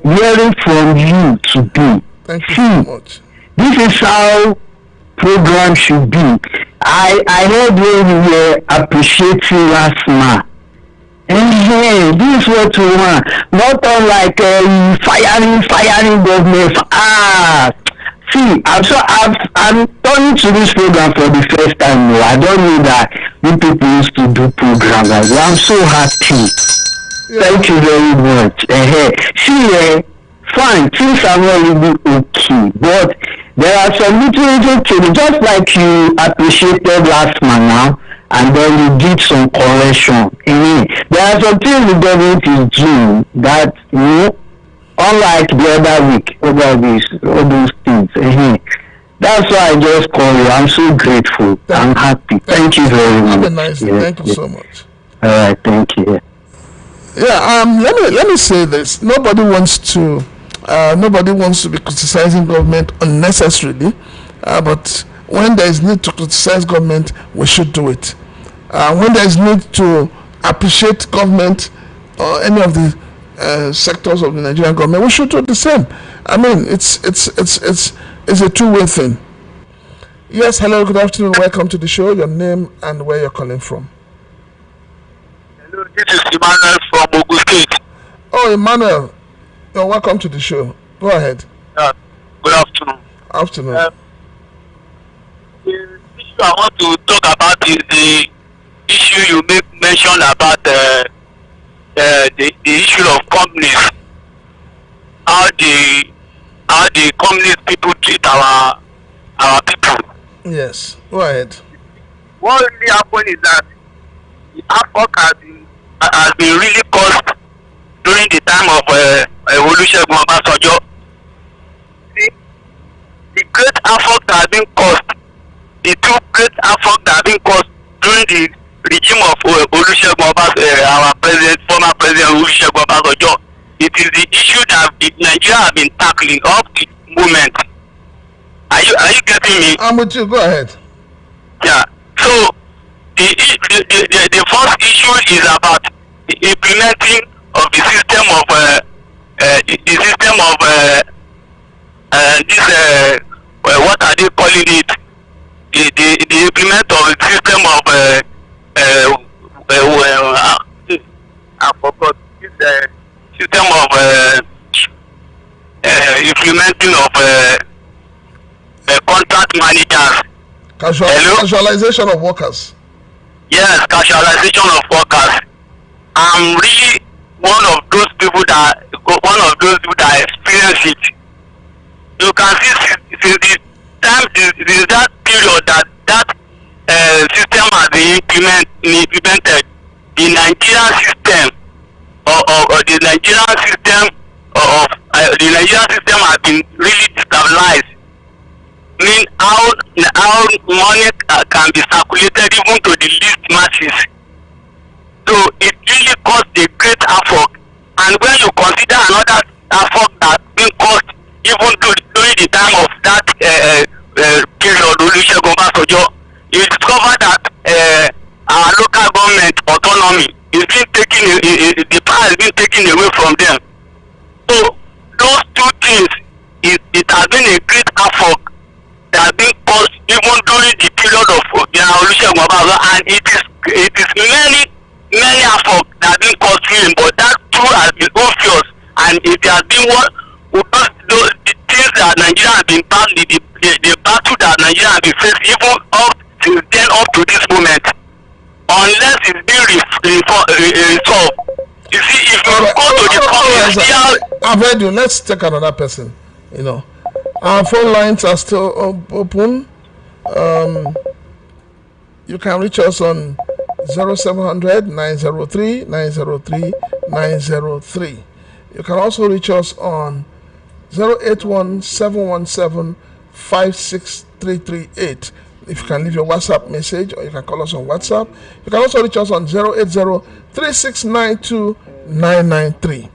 hearing from you today. Thank you so much. This is how program should be. I heard when you were appreciating last month. This is what we want. Not unlike firing government. See, I'm turning to this program for the first time. No, I don't know that you people used to do programs like that. I'm so happy. Yeah. Thank you very much. See, fine, things are really okay, but there are some little things, just like you appreciated last month now, and then you did some correction. There are some things the government is doing that, unlike the other week, all those things. That's why I just call you. I'm so grateful. I'm happy. Thank you very much. Have a nice day. Thank you so much. All right, thank you. Yeah. Let me say this. Nobody wants to be criticizing government unnecessarily, but when there is need to criticize government, we should do it. When there is need to appreciate government or any of the sectors of the Nigerian government, we should do the same. I mean, it's a two-way thing. Yes, hello, good afternoon. Welcome to the show. Your name and where you're calling from. Hello, this is Emmanuel from Ogun State. Oh, Emmanuel. You're welcome to the show. Go ahead. Good afternoon. Afternoon. The issue I want to talk about is the issue you mentioned about the issue of companies. How the companies people treat our people. Yes. Go ahead. What really happened is that the AFOC has been really caused during the time of Olusegun Obasanjo. See, the great AFOC that has been caused, the two great AFOC that have been caused during the regime of Olusegun Obasanjo, our president, former president Olusegun Obasanjo. It is the issue that Nigeria has been tackling up to the moment. Are you getting me? I'm with you. Go ahead. Yeah. So the first issue is about the implementing of the system of the system of this what are they calling it? The implement of the system of I forgot this system of implementing of contract managers. Casualization of workers. Yes, casualization of workers. I'm really one of those people that experience it. You can see since the time since that period that system has been implemented, the Nigerian system or the Nigerian system of the Nigerian system has been really destabilized. Mean how money can be circulated even to the least masses. So it really caused a great effort. And when you consider another effort that been caused even during the time of that period, Olusegun Obasanjo, you discover that our local government autonomy is being taken, the power is being taken away from them. So those two things, it has been a great effort that has been caused even during the period of Olusegun Obasanjo, and it is many efforts that have been caused him, but that too has been obvious, and it has been the things that Nigeria has been battling, the battle that Nigeria has been facing even up since then up to this moment, unless it's being resolved. You see, if you go to the public, I've heard you. Let's take another person. Our phone lines are still open. You can reach us on 0700 903 903 903. You can also reach us on 081 717 56338. If you can leave your WhatsApp message, or you can call us on WhatsApp. You can also reach us on 080 3692 993.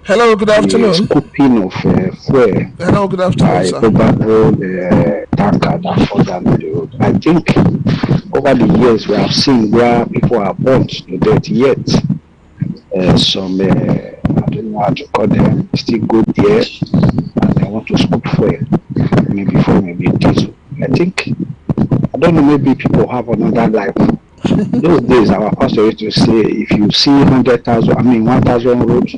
Hello, good afternoon. Scooping of fuel. Hello, good afternoon, sir. Overall tanker that fall down the road. I think over the years we have seen where people are burnt to death, yet some I don't know how to call them, still go there and they want to scoop fuel, maybe for maybe diesel. I think, I don't know, maybe people have another life. Those days our pastor used to say, if you see 1,000 roads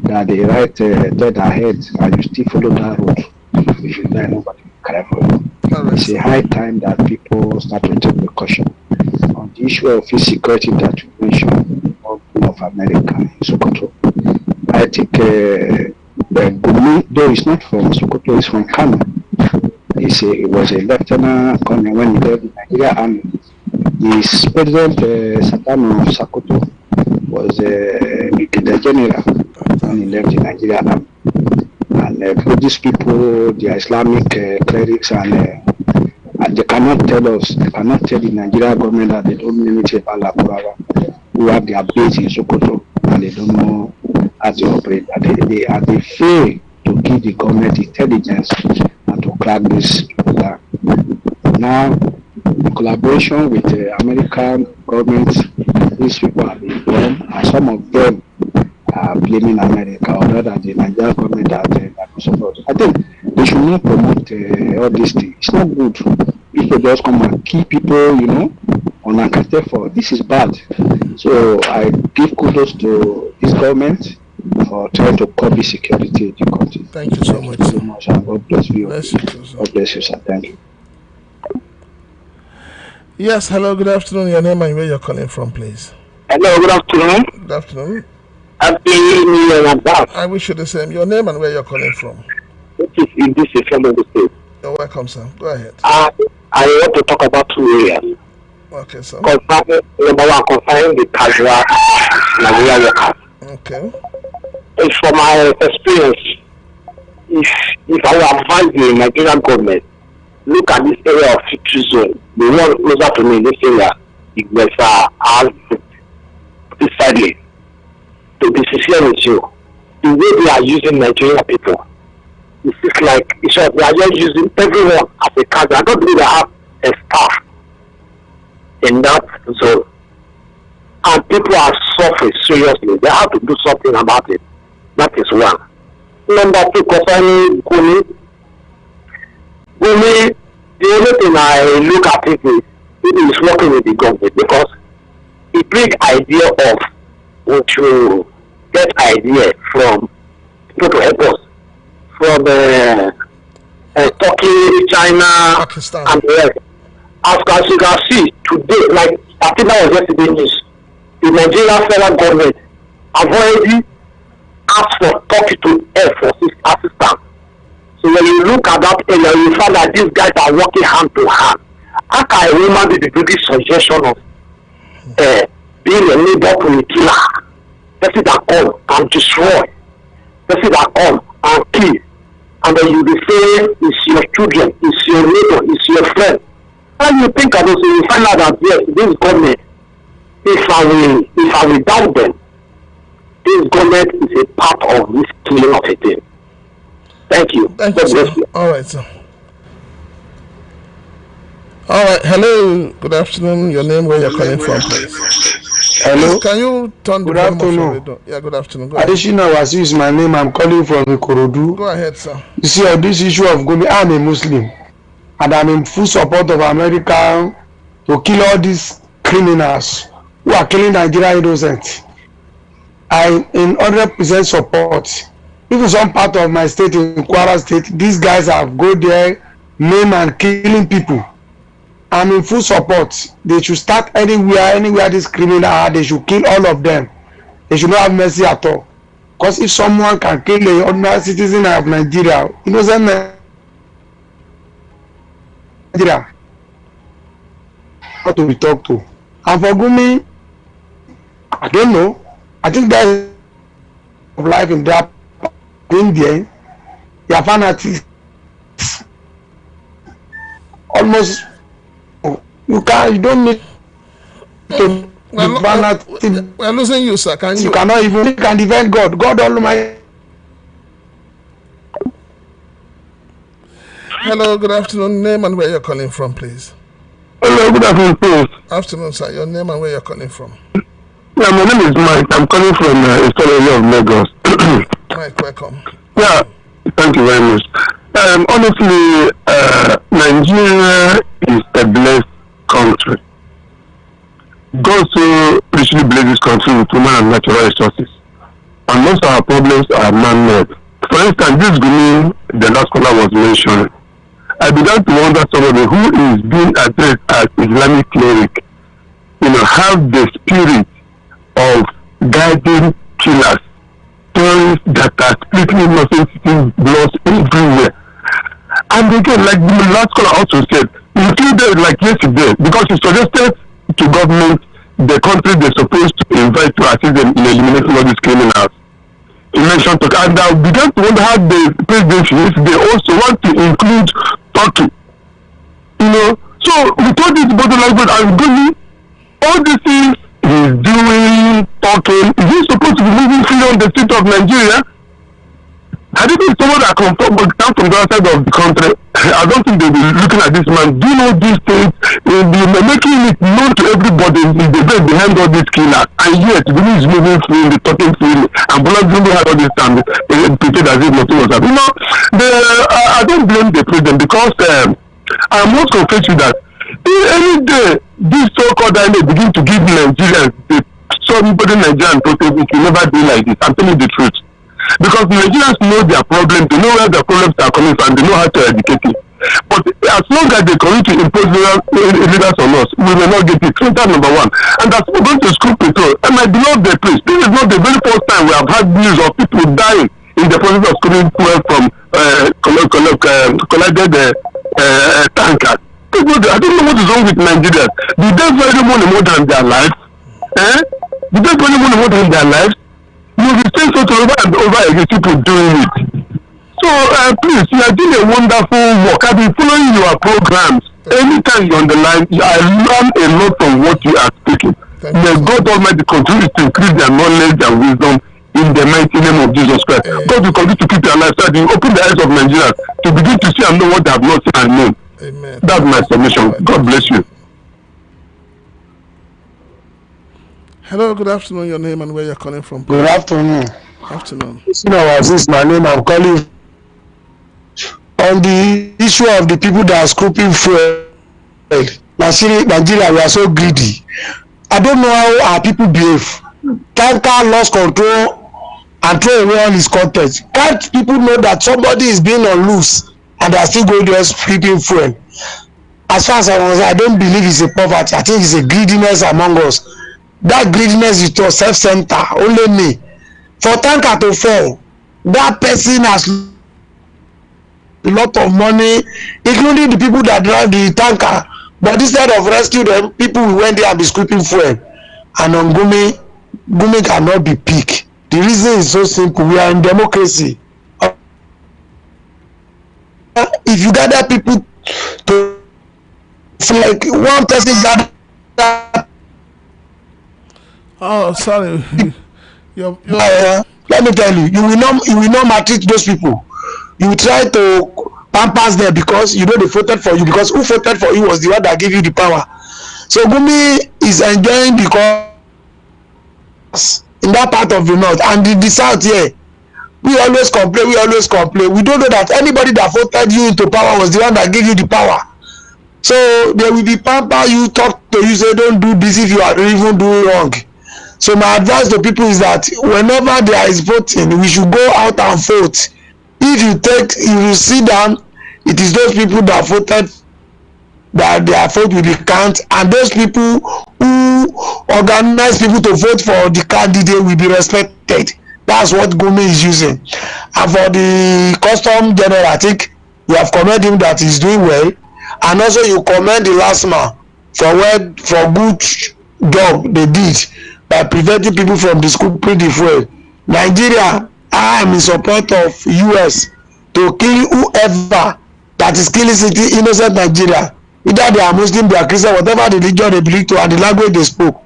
that they write dead ahead and you still follow that road, if you die, nobody will care for you. It's a high time that people start to take precaution on the issue of food security that you mentioned of America in Sokoto. I think Gumi, though it's not from Sokoto, it's from Kano. He was a lieutenant colonel when he left the Nigeria Army. His president, Satano of Sokoto, was a brigadier general when he left the Nigeria Army. And Buddhist people, the Islamic clerics, and they cannot tell the Nigerian government that they don't know anything about La Kurawa, who have their base in Sokoto, and they don't know how to operate. They fail to give the government intelligence and to crack this down. Now, in collaboration with the American government, these people have been done, and some of them are blaming America, or rather the Nigerian government that support. I think they should not promote all these things. It's not good. People just come and kill people, unaccounted for. This is bad. So I give kudos to this government for trying to curb security in the country. Thank you so much. And God bless you. God bless you, sir. Thank you. Yes, hello, good afternoon. Your name and where you're calling from, please. Hello, good afternoon. Good afternoon. Happy New Year in advance. I wish you the same. Your name and where you're calling from. This is from the state. You're welcome, sir. Go ahead. I want to talk about two areas. Okay, sir. Number one, concerning the casual Nigerian workers. Okay. It's from my experience, if I were advise the Nigerian government, look at this area of Victory Zone, the one closer to me in this area, has decided to be sincere with you. The way they are using Nigerian people, it's like they are just using everyone as a card. I don't believe they have a staff in that zone. And people are suffering seriously. They have to do something about it. That is one. Number two, concerning Gumi. Gumi, the only thing I look at it is he is working with the government because he bring idea of to get idea from people to help us from Turkey, China, Pakistan, and the rest. As you can see today, like I think that was yesterday news, the Nigerian federal government have already asked for Turkey to help for assistance. So when you look at that area, you find that these guys are working hand to hand. How can a woman be the biggest suggestion of being a neighbor to a killer? Person that come and destroy, person that come and kill, and then you be saying it's your children, it's your neighbor, it's your friend. When you think about it, you find out that yes, this government, if I will doubt them, this government is a part of this killing of a thing. Thank you. Thank you, sir. All right, sir. All right. Hello. Good afternoon. Your name, where you're calling from, please. Hello. Can you turn the Good volume off your afternoon. radio? Yeah, good afternoon. Go ahead. Additional Wasiu is my name. I'm calling from Ikorodu. Go ahead, sir. You see, on this issue of Gumi, I'm a Muslim, and I'm in full support of America to kill all these criminals who are killing Nigerian innocents. I'm in 100% support. Even some part of my state, in Kwara State, these guys have go there, maim and killing people. I'm in full support. They should start anywhere these criminals are, they should kill all of them. They should not have mercy at all. Because if someone can kill an ordinary citizen of Nigeria, innocent Nigeria, how to be talked to. And for Gumi, I don't know. I think there's life in their India. They are fanatics. Almost, you don't need to be fanatic. We're losing you, sir. You cannot even defend God. God Almighty. Hello, good afternoon. Name and where you're calling from, please. Hello, good afternoon, please. Afternoon, sir. Your name and where you're calling from. Yeah, my name is Mike. I'm calling from a area of Lagos. Mike, welcome. Yeah, thank you very much. Honestly, Nigeria is a blessed country. God so richly blessed this country with human and natural resources. And most of our problems are man-made. For instance, this Gumi, the last caller was mentioning, I began to wonder somebody who is being addressed as Islamic cleric, have the spirit of guiding killers, terrorists that are splitting innocent citizens' blood everywhere. And again, like the last caller also said, included like yesterday, because he suggested to government the country they're supposed to invite to assist them in eliminating all these criminals. He mentioned Turkey, and I began to wonder how the presidency yesterday also want to include Turkey. So with all this body language and going, all these things he's doing, talking, is he supposed to be moving freely on the street of Nigeria? I think it's someone that come from the other side of the country. I don't think they'll be looking at this man doing all these things, making it known to everybody in the bed behind all these killers. And yet, when he's moving freely, talking freely, and Bola Tinubu had all this time, pretend as if nothing was happening. I don't blame the president because I must confess you that any day this so-called INEC begin to give Nigerians somebody Nigerian protest, it will never be like this. I'm telling you the truth. Because Nigerians know their problems, they know where their problems are coming from, they know how to educate it. But as long as they continue to impose leaders on us, we will not get it. So that's number one. And as we're going to school patrol, and I belong the place. This is not the very first time we have had news of people dying in the process of schooling fuel from collided tankers. I don't know what is wrong with Nigerians. Do they value money more than their lives? Do they value money more than their lives? You will say so to over and over again, people doing it. So please, you are doing a wonderful work. I've been following your programs. Anytime you're on the line, I learn a lot from what you are speaking. May God Almighty continue to increase their knowledge and wisdom in the mighty name of Jesus Christ. God will continue to keep their life so that you open the eyes of Nigerians to begin to see and know what they have not seen and known. Amen. That's my submission. God bless you. Hello, good afternoon. Your name and where you're calling from. Good afternoon. Afternoon. This my name. I'm calling on the issue of the people that are scooping fuel. Nigeria, we are so greedy. I don't know how our people behave. Tanker lost control and throw away all his content. Can't people know that somebody is being on loose and they are still going there scooping fuel? As far as I don't believe it's a poverty. I think it's a greediness among us. That greediness is to self-center. Only me. For tanker to fall, that person has a lot of money, including the people that drive the tanker. But instead of rescue them, people will went there and be scooping fuel. And on Gumi cannot be picked. The reason is so simple. We are in democracy. If you gather people to like one person gather. Oh, sorry. you're let me tell you, you will not maltreat those people. You will try to pamper them because you know they voted for you, because who voted for you was the one that gave you the power. So Gumi is enjoying because in that part of the north and the south here, we always complain. We don't know that anybody that voted you into power was the one that gave you the power. So they will be pamper you, talk to you, say don't do this if you are even doing wrong. So my advice to people is that whenever there is voting, we should go out and vote. If you sit down, it is those people that voted that their vote will be counted, and those people who organize people to vote for the candidate will be respected. That's what Gumi is using. And for the custom general, I think you have commended him that he's doing well, and also you commend the last man for good job they did by preventing people from scooping the fuel. Nigeria, I am in support of US to kill whoever that is killing innocent Nigeria. Either they are Muslim, they are Christian, whatever religion they believe to and the language they spoke.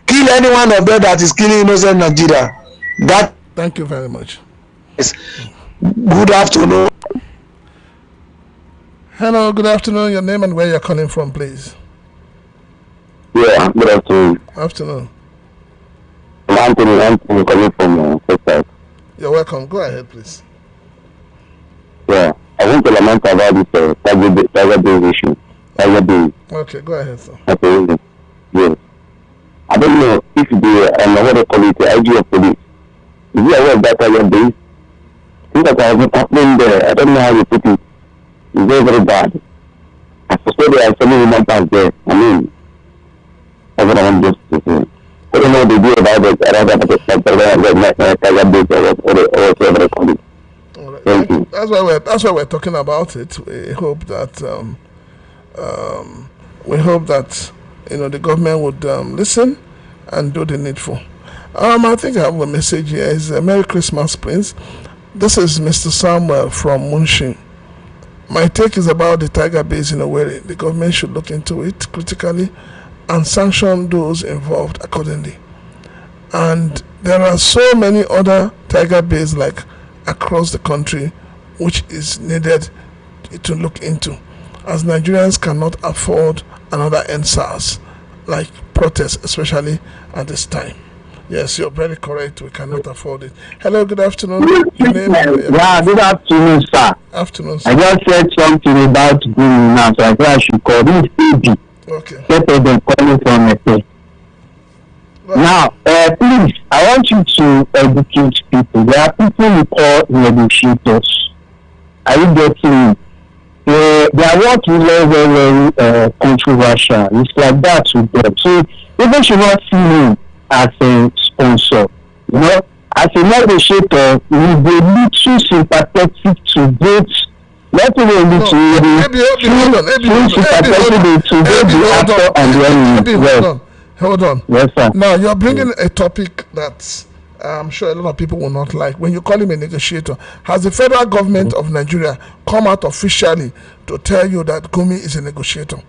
Kill any one of them that is killing innocent Nigeria. Thank you very much. Good afternoon. Hello, good afternoon. Your name and where you're calling from, please. Yeah, good afternoon. Afternoon. I'm Anthony calling from Texas. You're welcome. Go ahead, please. Yeah, I want to lament about this Tiger Bay issue. Tiger Bay. Okay, go ahead, sir. Okay, yes. I don't know if what they call it, the IG of police. Is he aware of that Tiger Bay? I think that I have been happening there. I don't know how you put it. It's very, very bad. I suspect there are so many human there. I mean, that's what I want just to say. I don't know what they do about it. I don't know what whatever they call it. Thank you. That's why we're talking about it. We hope that the government would listen and do the needful. I think I have a message here. It's Merry Christmas, Prince. This is Mr. Samuel from Munshin. My take is about the Tiger Bays in Owerri. The government should look into it critically and sanction those involved accordingly. And there are so many other Tiger Bays like across the country which is needed to look into, as Nigerians cannot afford another NSAS like protests, especially at this time. Yes, you're very correct. We cannot afford it. Hello, good afternoon. Your name? Yeah, good afternoon, sir. Afternoon, sir. I just said something about Gumi now, so I thought I should call this baby. Okay. Them calling from a Now, please, I want you to educate people. There are people who call negotiators. Are you getting me? Their work is very, very controversial. It's like that with them. So people should not see me as a sponsor. You know, as a negotiator, we will be little sympathetic to vote. Not even Hold on. Yes, sir. Now you're bringing a topic that I'm sure a lot of people will not like. When you call him a negotiator, has the federal government of Nigeria come out officially to tell you that Gumi is a negotiator?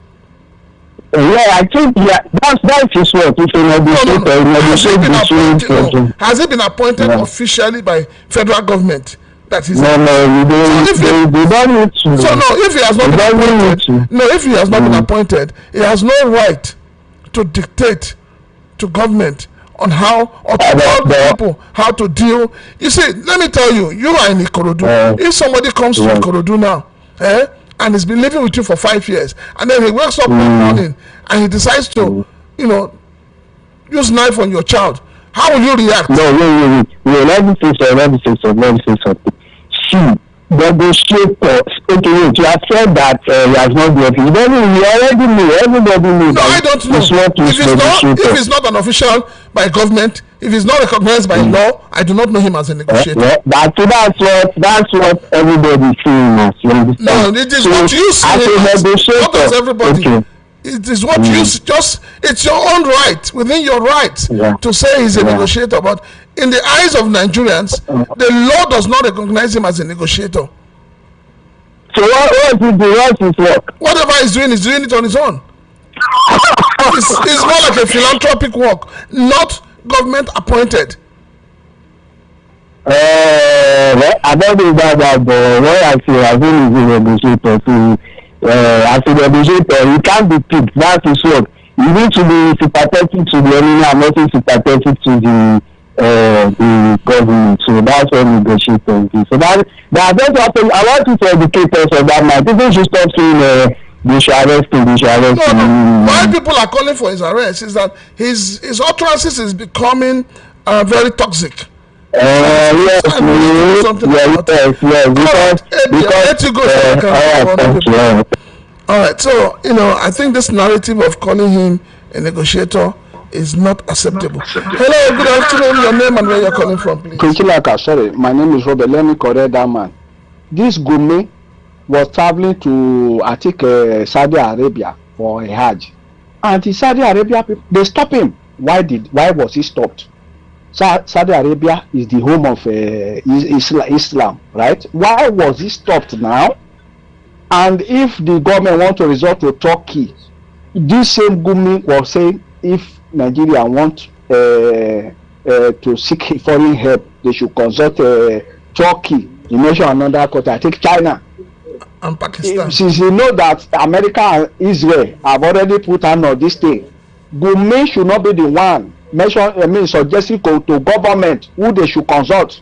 Yeah, I think that's his work. It's a negotiator. Has it been appointed officially by federal government? That is they don't need to. So no, if he has not been appointed, he has no right to dictate to government on how, or to tell the people how to deal. You see, let me tell you, you are in Ikorodu. If somebody comes to Ikorodu now, and he's been living with you for 5 years, and then he wakes up one morning and he decides to, use knife on your child, how will you react? No, let me say something. See, negotiators. Okay, wait, you have said that he has not been. We already knew. Everybody knew. No, I don't know. If it's not an official by government, if it's not recognized by law, I do not know him as a negotiator. That's what everybody is saying. No, it is what you say. Not as everybody. Okay. It is what you just. It's your own right, within your right, to say he's a negotiator. But in the eyes of Nigerians, the law does not recognize him as a negotiator. So what is his work? Whatever he's doing it on his own. It's more like a philanthropic work, not government appointed. I don't know about that, but what I think he's a negotiator. So, as a negotiator, you can't be picked. That's his work. You need to be sympathetic to the enemy and also sympathetic to the government. So that's what negotiators do. So that's what I want you to educate us on that now. People should stop saying they should arrest him. No. Why people are calling for his arrest is that his utterances is becoming very toxic. Yes. All right, so I think this narrative of calling him a negotiator is not acceptable. Hello, good afternoon. Your name and where you're calling from, please. Chilaka, sorry, my name is Robert. Let me correct that man. This Gumi was traveling to, I think, Saudi Arabia for a Hajj, and the Saudi Arabia people, they stopped him. Why was he stopped? Saudi Arabia is the home of Islam, right? Why was he stopped now? And if the government want to resort to Turkey, this same Gumi was saying if Nigeria want to seek foreign help, they should consult Turkey. You mentioned another country, I think China. And Pakistan. Since you know that America and Israel have already put hand on this thing, Gumi should not be the one suggesting to government who they should consult.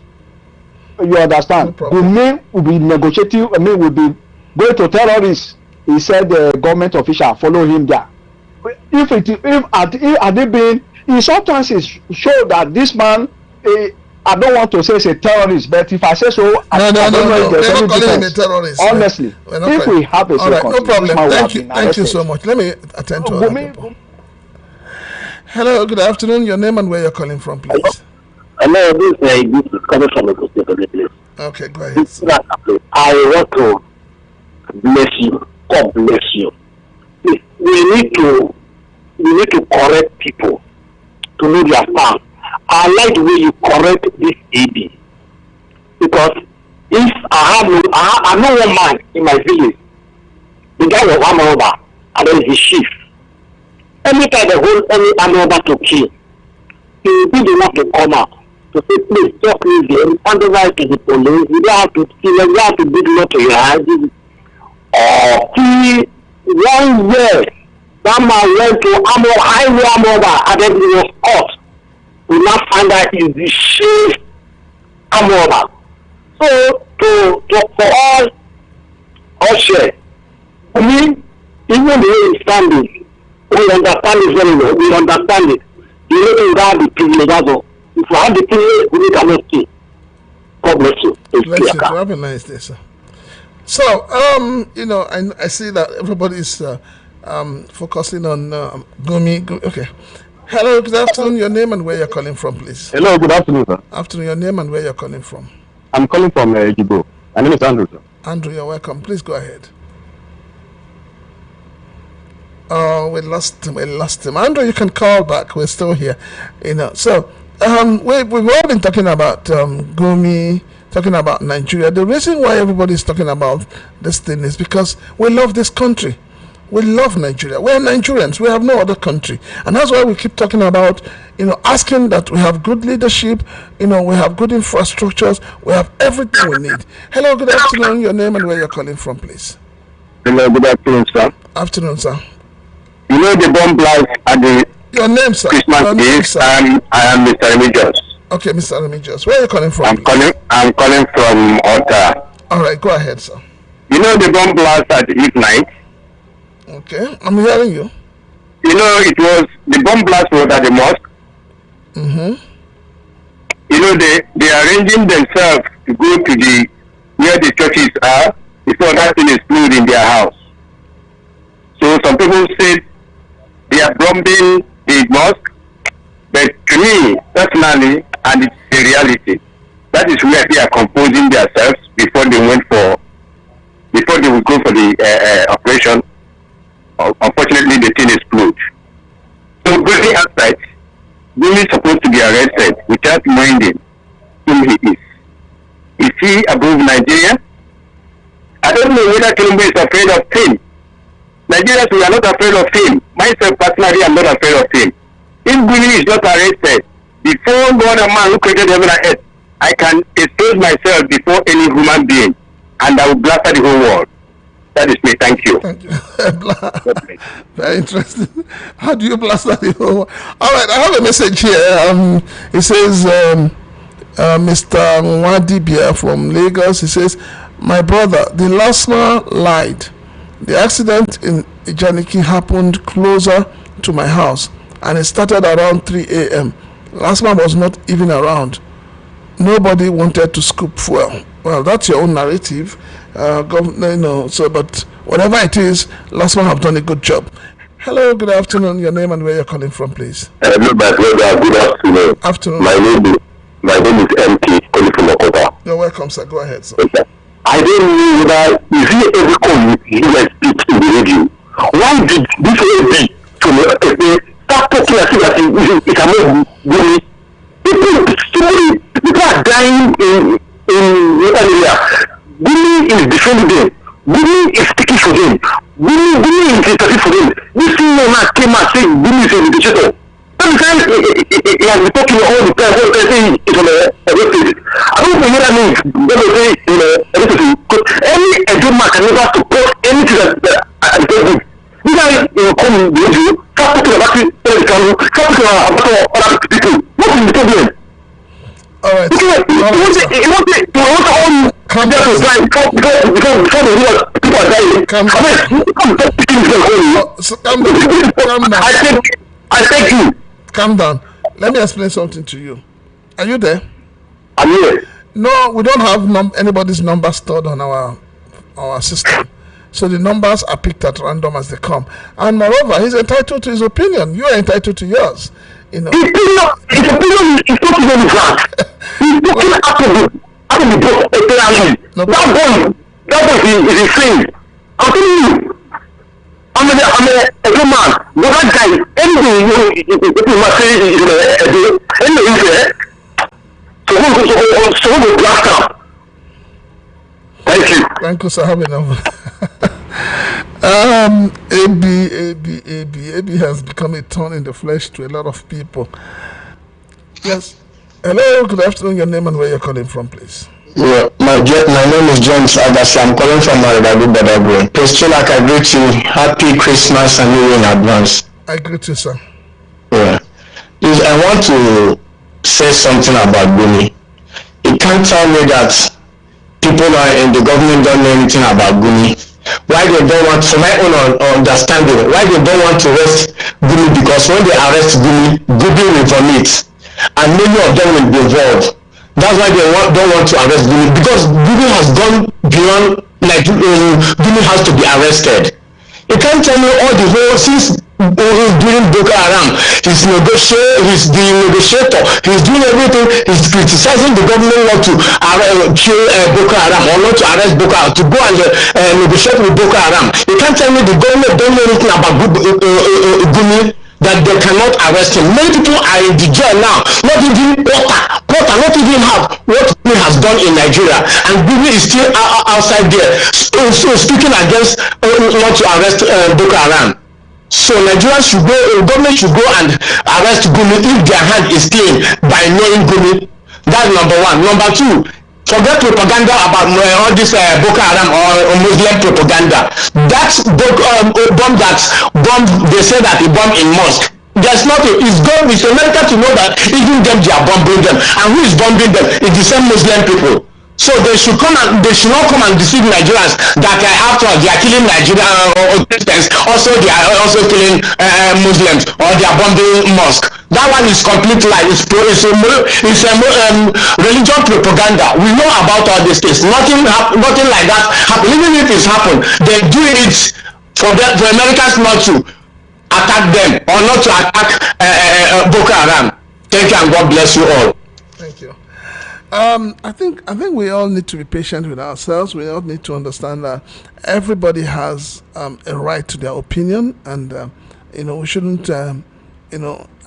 You understand? No Gumi will be negotiating. Will be going to terrorists. He said the government official follow him there. If had it been, in substances show that this man, I don't want to say it's a terrorist, but if I say so, I don't know if there's any difference. Honestly, if we have a right, no problem. Thank you so much. Let me attend to other people. Hello, good afternoon. Your name and where you're calling from, please. Hello, this is coming from a place. Okay, go ahead. I want to bless you. God bless you. We need to correct people to know their stand. I like the way you correct this AD, because if I know one man in my village, the guy was armed robber and then his chief. Anytime they hold any armed robber to kill, he will be the one to come out to say, please just leave him, hand over to the police. You don't have to kill him, you have to big law to your hands. One year, that man went to highway armed robber and then he was caught. We now find out he's the chief armed robber. So for all share, I mean, even the way he's standing, we understand it very well. We understand it. You know, we have the privilege as well. If you have the privilege, we cannot see. God bless you. Bless you. Have a nice day, sir. So, I see that everybody is focusing on Gumi. Okay. Hello, good afternoon. Your name and where you're calling from, please. Hello, good afternoon, sir. Afternoon. Your name and where you're calling from. I'm calling from Jibo. My name is Andrew, sir. Andrew, you're welcome. Please go ahead. Oh, we lost him. Andrew, you can call back. We're still here. So we've all been talking about Gumi, talking about Nigeria. The reason why everybody's talking about this thing is because we love this country. We love Nigeria. We're Nigerians. We have no other country. And that's why we keep talking about, asking that we have good leadership, we have good infrastructures, we have everything we need. Hello, good afternoon. Your name and where you're calling from, please. Hello, good afternoon, sir. Afternoon, sir. You know the bomb blast at the Your name, sir. Christmas Your name, Eve. sir. I am Mr. Remigius. Okay, Mr. Remigius. Where are you calling from? I'm calling from Ota. All right, go ahead, sir. You know the bomb blast at midnight? Okay, I'm hearing you. You know, the bomb blast was at the mosque. Mm-hmm. You know, they are arranging themselves to go to where the churches are before that thing explode in their house. So some people said they are bombing the mosque, but to me, personally, and it's a reality, that is where they are composing themselves before they would go for the operation. Unfortunately, the thing explodes. So going outside, Gumi is supposed to be arrested without minding who he is. Is he above Nigeria? I don't know whether Tinubu is afraid of him. Nigerians, we are not afraid of him. Myself personally, I'm not afraid of him. If Gumi is not arrested, before God and man who created heaven and earth, I can expose myself before any human being, and I will blaster the whole world. That is me. Thank you. Thank you. Very interesting. How do you blast that? All right, I have a message here. It says, Mr. Nwadibia from Lagos. He says, my brother, the LASMA lied. The accident in Ijaniki happened closer to my house, and it started around 3 a.m. LASMA was not even around. Nobody wanted to scoop fuel. Well, that's your own narrative, So, but whatever it is, LASMA have done a good job. Hello, good afternoon. Your name and where you're calling from, please. Hello, my brother. Good afternoon. Afternoon. My name is MT, calling from Okota. You're welcome, sir. Go ahead, sir. Okay. I don't know whether you see every call you speak in the radio. Why did this lady start talking as if it cannot be? People are dying in local area. Gumi is defending them. Gumi is speaking for them. Gumi is interpreting for them. This man came and said Gumi is a negotiator. Sometimes he has been talking all the time. What they say is on every stage. I don't know what that means. What they say every stage. Any Edo man can never support anything that I don't do. These guys come in the radio, start talking about it, start talking about other people. What is the problem? All right. Before people are dying. Calm down. I thank you. Calm down. Let me explain something to you. Are you there? I'm here. No, we don't have anybody's number stored on our system. So the numbers are picked at random as they come. And moreover, he's entitled to his opinion. You are entitled to yours. You know. His opinion is not even that. He's talking out of the book entirely. That boy is insane. I'm telling you. I'm a good man. But that guy, anything you must say is anyway. So we'll blast out. Thank you. Thank you, sir. Have a number. AB has become a thorn in the flesh to a lot of people. Yes. Hello, good afternoon. Your name and where you're calling from, please. Yeah, my name is James Agassi. I'm calling from Maritime. Please, Chilaka, I greet you. Happy Christmas and New Year in advance. I greet you, sir. Yeah. Please, I want to say something about Gumi. You can't tell me that people in the government don't know anything about Gumi. Why they don't want, for my own understanding, why they don't want to arrest Gumi? Because when they arrest Gumi will vomit, and many of them will be involved. That's why they don't want to arrest Gumi, because Gumi has gone beyond, like Gumi has to be arrested. You can't tell me all the whole, since during Boko Haram, he's the negotiator, he's doing everything, he's criticizing the government not to kill Boko Haram, or not to arrest Boko Haram, to go and negotiate with Boko Haram. You can't tell me the government don't know anything about Gumi, that they cannot arrest him. Many people are in the jail now, not even Porter, not even have what he has done in Nigeria, and Gumi is still outside there, so speaking against not to arrest Boko Haram. So Nigeria should go, government should go and arrest Gumi if their hand is clean by knowing Gumi. That's number one. Number two, forget propaganda about all this Boko Haram or Muslim propaganda. That's bomb they say that he bombed in mosque. There's nothing. It's God. It's America to know that even them they are bombing them, and who is bombing them? It's the same Muslim people. So they should not come and deceive Nigerians that after they are killing Nigerian or Christians, also they are also killing Muslims, or they are bombing mosque. That one is complete lie. It's religion propaganda. We know about all these things. Nothing like that happen. Even if it's happened, they do it for Americans not to attack them or not to attack Boko Haram. Thank you, and God bless you all. Thank you. I think we all need to be patient with ourselves. We all need to understand that everybody has a right to their opinion, and we shouldn't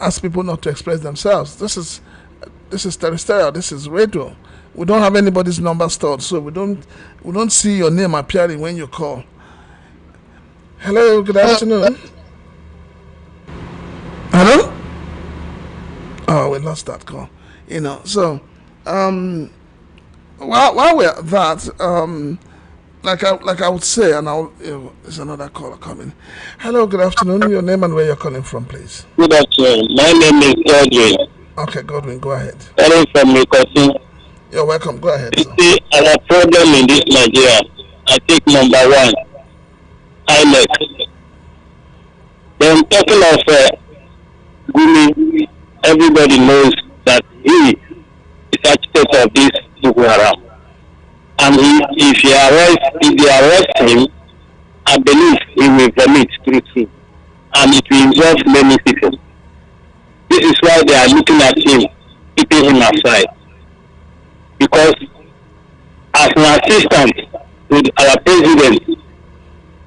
ask people not to express themselves. This is terrestrial. This is radio. We don't have anybody's number stored, so we don't see your name appearing when you call. Hello, good afternoon. Hello? Oh, we lost that call. So while we're at that, like I would say, and there's another caller coming. Hello, good afternoon. Your name and where you're calling from, please. Good afternoon. My name is Godwin. Okay, Godwin, go ahead. Calling from Mikosi. You're welcome. Go ahead. You see, our problem in this Nigeria, I think number one, INEC. Then talking of Gumi, everybody knows that he is architect of this Boko Haram. And if they arrest him, I believe he will vomit through. And it will involve many people. This is why they are looking at him, keeping him aside. Because as an assistant with our president,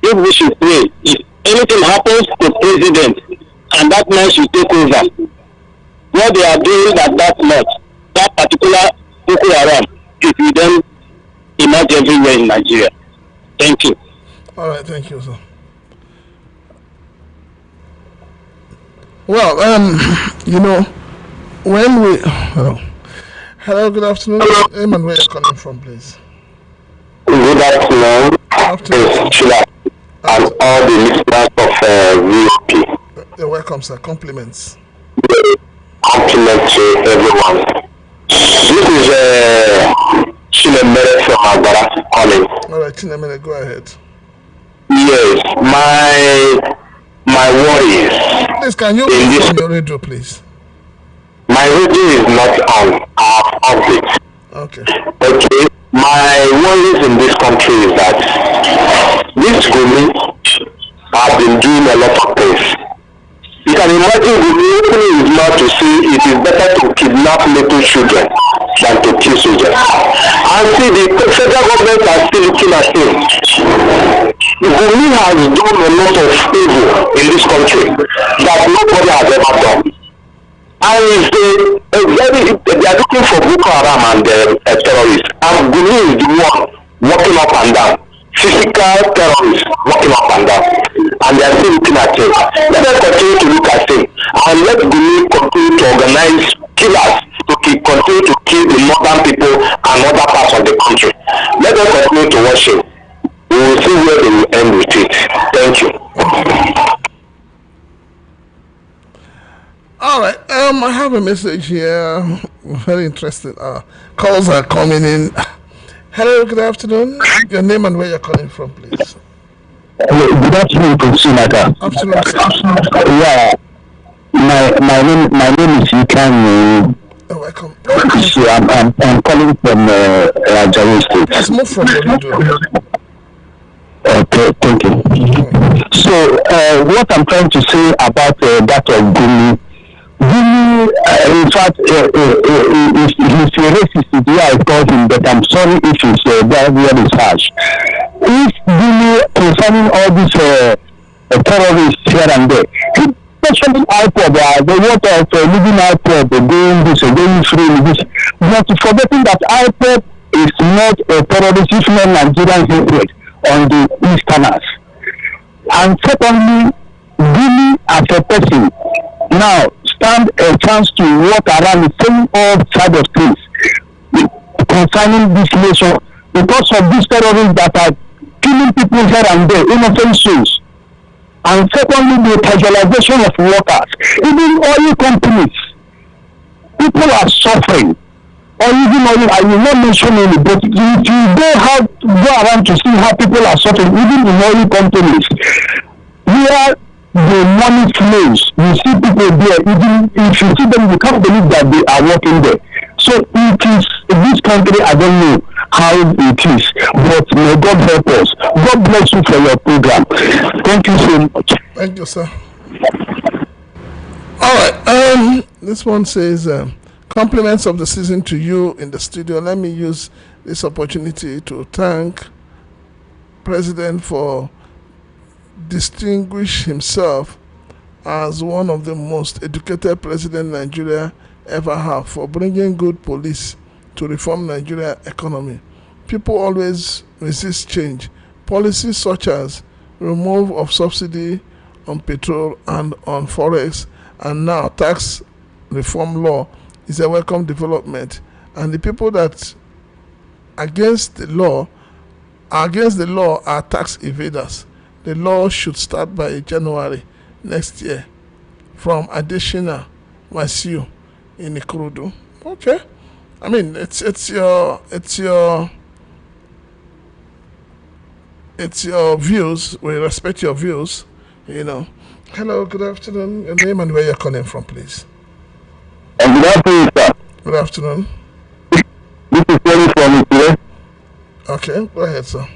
if we should pray, if anything happens to president and that man should take over, what they are doing at that month, that particular Boko Haram, it will then emerge everywhere in Nigeria. Thank you. All right, thank you, sir. Well, when we... Hello, good afternoon. Eamon, where are you calling from, please? Good afternoon. Afternoon. Chilaka and all the listeners of VOP. You're welcome, sir. Compliments. Compliments to everyone. This is Chinemere from Agbara calling. All right, Chinemere, go ahead. Yes, my worries. Please, can you move on your radio, please? My radio is not on. Off it. Okay. Okay. My worries in this country is that this Gumi have been doing a lot of things. You can imagine Gumi opening his mouth to say it is better to kidnap little children than to kill soldiers. And see, the federal government are still looking at him. Gumi has done a lot of evil in this country that nobody has ever done. And they are looking for Boko Haram and terrorists. And Gumi is the one walking up and down. Physical terrorists walking up and down. And they are still looking at him. Let us continue to look at him. And let Gumi continue to organize killers to continue to kill the northern people and other parts of the country. Let us continue to watch him. We will see where they will end with it. Thank you. All right. I have a message here. Very interesting. Calls are coming in. Hello, good afternoon. Your name and where you're calling from, please. Hello, good afternoon, from Chilaka. Afternoon, sir. Yeah, my name is Chilaka. Oh, welcome. So I'm calling from Rajawi State. Let's move from the radio. Okay, thank you. So what I'm trying to say about that of Gumi. In fact, if he's a racist, I call him, but I'm sorry if he's very harsh. If Gumi concerning all these terrorists here and there, especially IPOB, the water of living IPOB, doing this, going free, this, but forgetting that IPOB is not a terrorist, if not Nigerian hatred on the Easterners. And secondly, Gumi as a person, now stand a chance to walk around saying all side of things concerning this nation because of these terrorists that are killing people here and there, innocent souls. And secondly, the casualization of workers. Even oil companies, people are suffering. Or even oil, I will not mention any, but if you go around to see how people are suffering, even in oil companies, where the money flows, you see people there, even if you see them, you can't believe that they are working there. So it is, in this country, I don't know how it is, but may God help us. God bless you for your program. Thank you so much. Thank you, sir. All right. This one says, compliments of the season to you in the studio. Let me use this opportunity to thank President for distinguish himself as one of the most educated president Nigeria ever have, for bringing good police to reform Nigeria economy. People always resist change. Policies such as remove of subsidy on petrol and on forex, and now tax reform law, is a welcome development. And the people that against the law are tax evaders. The law should start by January next year. From Additional Wasiu in Ikorodu. Okay. I mean, it's your views. We respect your views. You know. Hello. Good afternoon. Your name and where you're calling from, please. Good afternoon, sir. Good afternoon. This is Kenny from here. Okay. Go ahead, sir.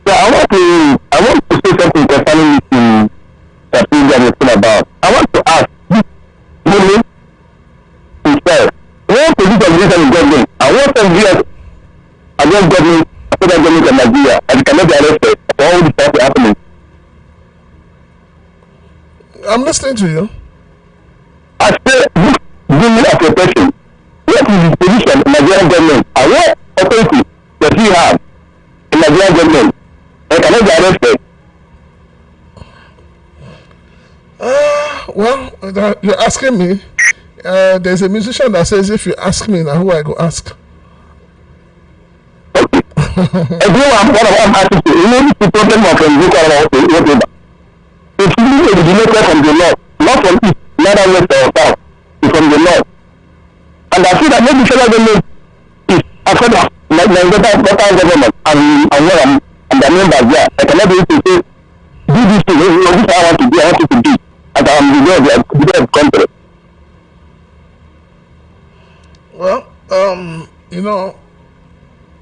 So I want to say something concerning this that we are talking about. I want to ask this himself, what position is in government and what ideas against government, federal government of Nigeria, and it cannot be arrested for all this stuff happening. I'm listening to you. I say this giving of a person, what is his position in Nigerian government and what authority does he have in Nigerian government and cannot be arrested? Well, you're asking me. There's a musician that says, if you ask me, now who I go ask? Everyone, what I'm asking you, you know the problem of whatever. It's really originated from the north, not from east, neither west or south. It's from the north. And I feel that maybe federal government is afraid of better government and where I'm the members there. I cannot be able to say, do this thing, this I want to do, I want you to do. And I'm the head of country. Well, you know,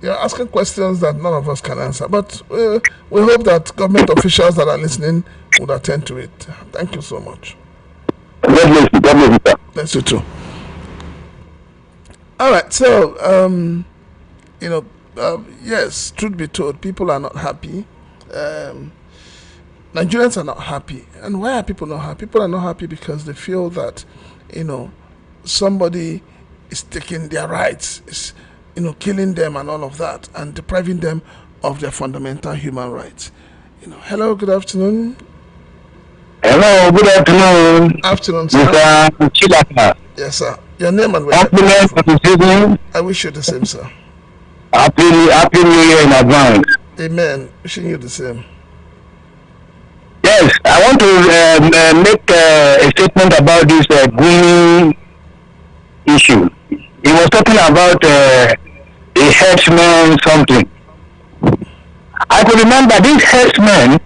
you're asking questions that none of us can answer, but we hope that government officials that are listening would attend to it. Thank you so much. God bless you. God bless you, sir. Bless you too. All right, so you know, yes, truth be told, people are not happy. Nigerians are not happy. And why are people not happy? People are not happy because they feel that, you know, somebody is taking their rights, is, you know, killing them and all of that, and depriving them of their fundamental human rights. You know, hello, good afternoon. Hello, good afternoon. Afternoon, sir. Mr. Chilaka. Yes, sir. Your name and where? I wish you the same, sir. Happy New Year in advance. Amen. Wishing you the same. Yes, I want to make a statement about this Gumi issue. He was talking about a herdsman something. I could remember this herdsman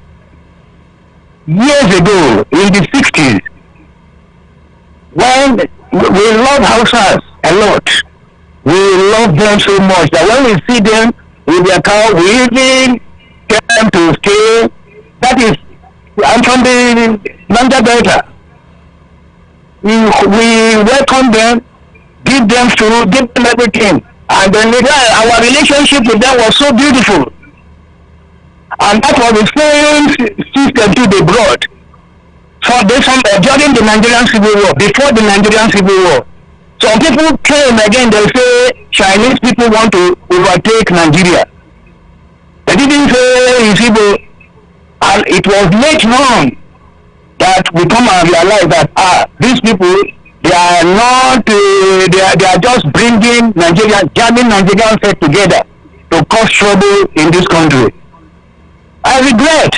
years ago in the 60s when we love Hausas a lot. We love them so much that when we see them with their cow, we even get them to stay. That is, I'm from the Niger Delta. We welcome them, give them food, give them everything. And then our relationship with them was so beautiful. And that was the same system too they brought. So during the Nigerian Civil War, before the Nigerian Civil War, some people came again, they say Chinese people want to overtake Nigeria. They didn't say Isibo. And it was later on that we come and realize that these people, they are not, they are just bringing Nigerian, jamming Nigerian together to cause trouble in this country. I regret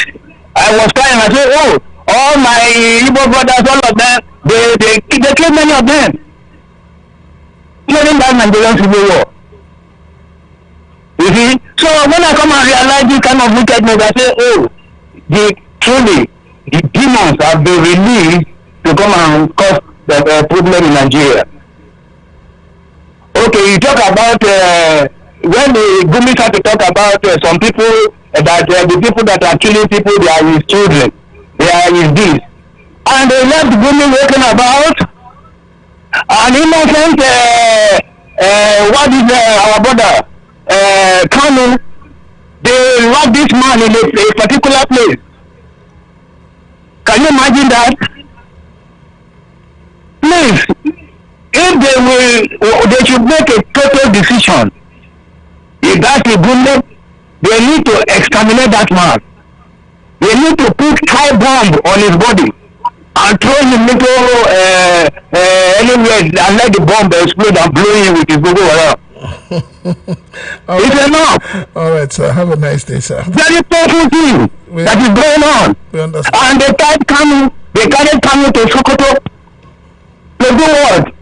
I was crying. I said, oh, all my Igbo brothers, all of them, they killed many of them. During that Nigerian civil war. You see? So when I come and realize this kind of wickedness, I say, oh, truly, the demons have been released to come and cause the problem in Nigeria. Okay, you talk about when the Gumi start to talk about some people that the people that are killing people, they are his children, they are his this, and they left Gumi walking about an innocent. What is our brother Kanu? They lock this man in a particular place. Can you imagine that? Please, if they should make a total decision. If that's a good, they need to exterminate that man. They need to put high bomb on his body and throw him into anywhere and let the bomb explode and blow him with his Google around. It's enough. All right, sir. Have a nice day, sir. Very painful thing that is going on. We understand. And they carried coming to Sokoto. To do what?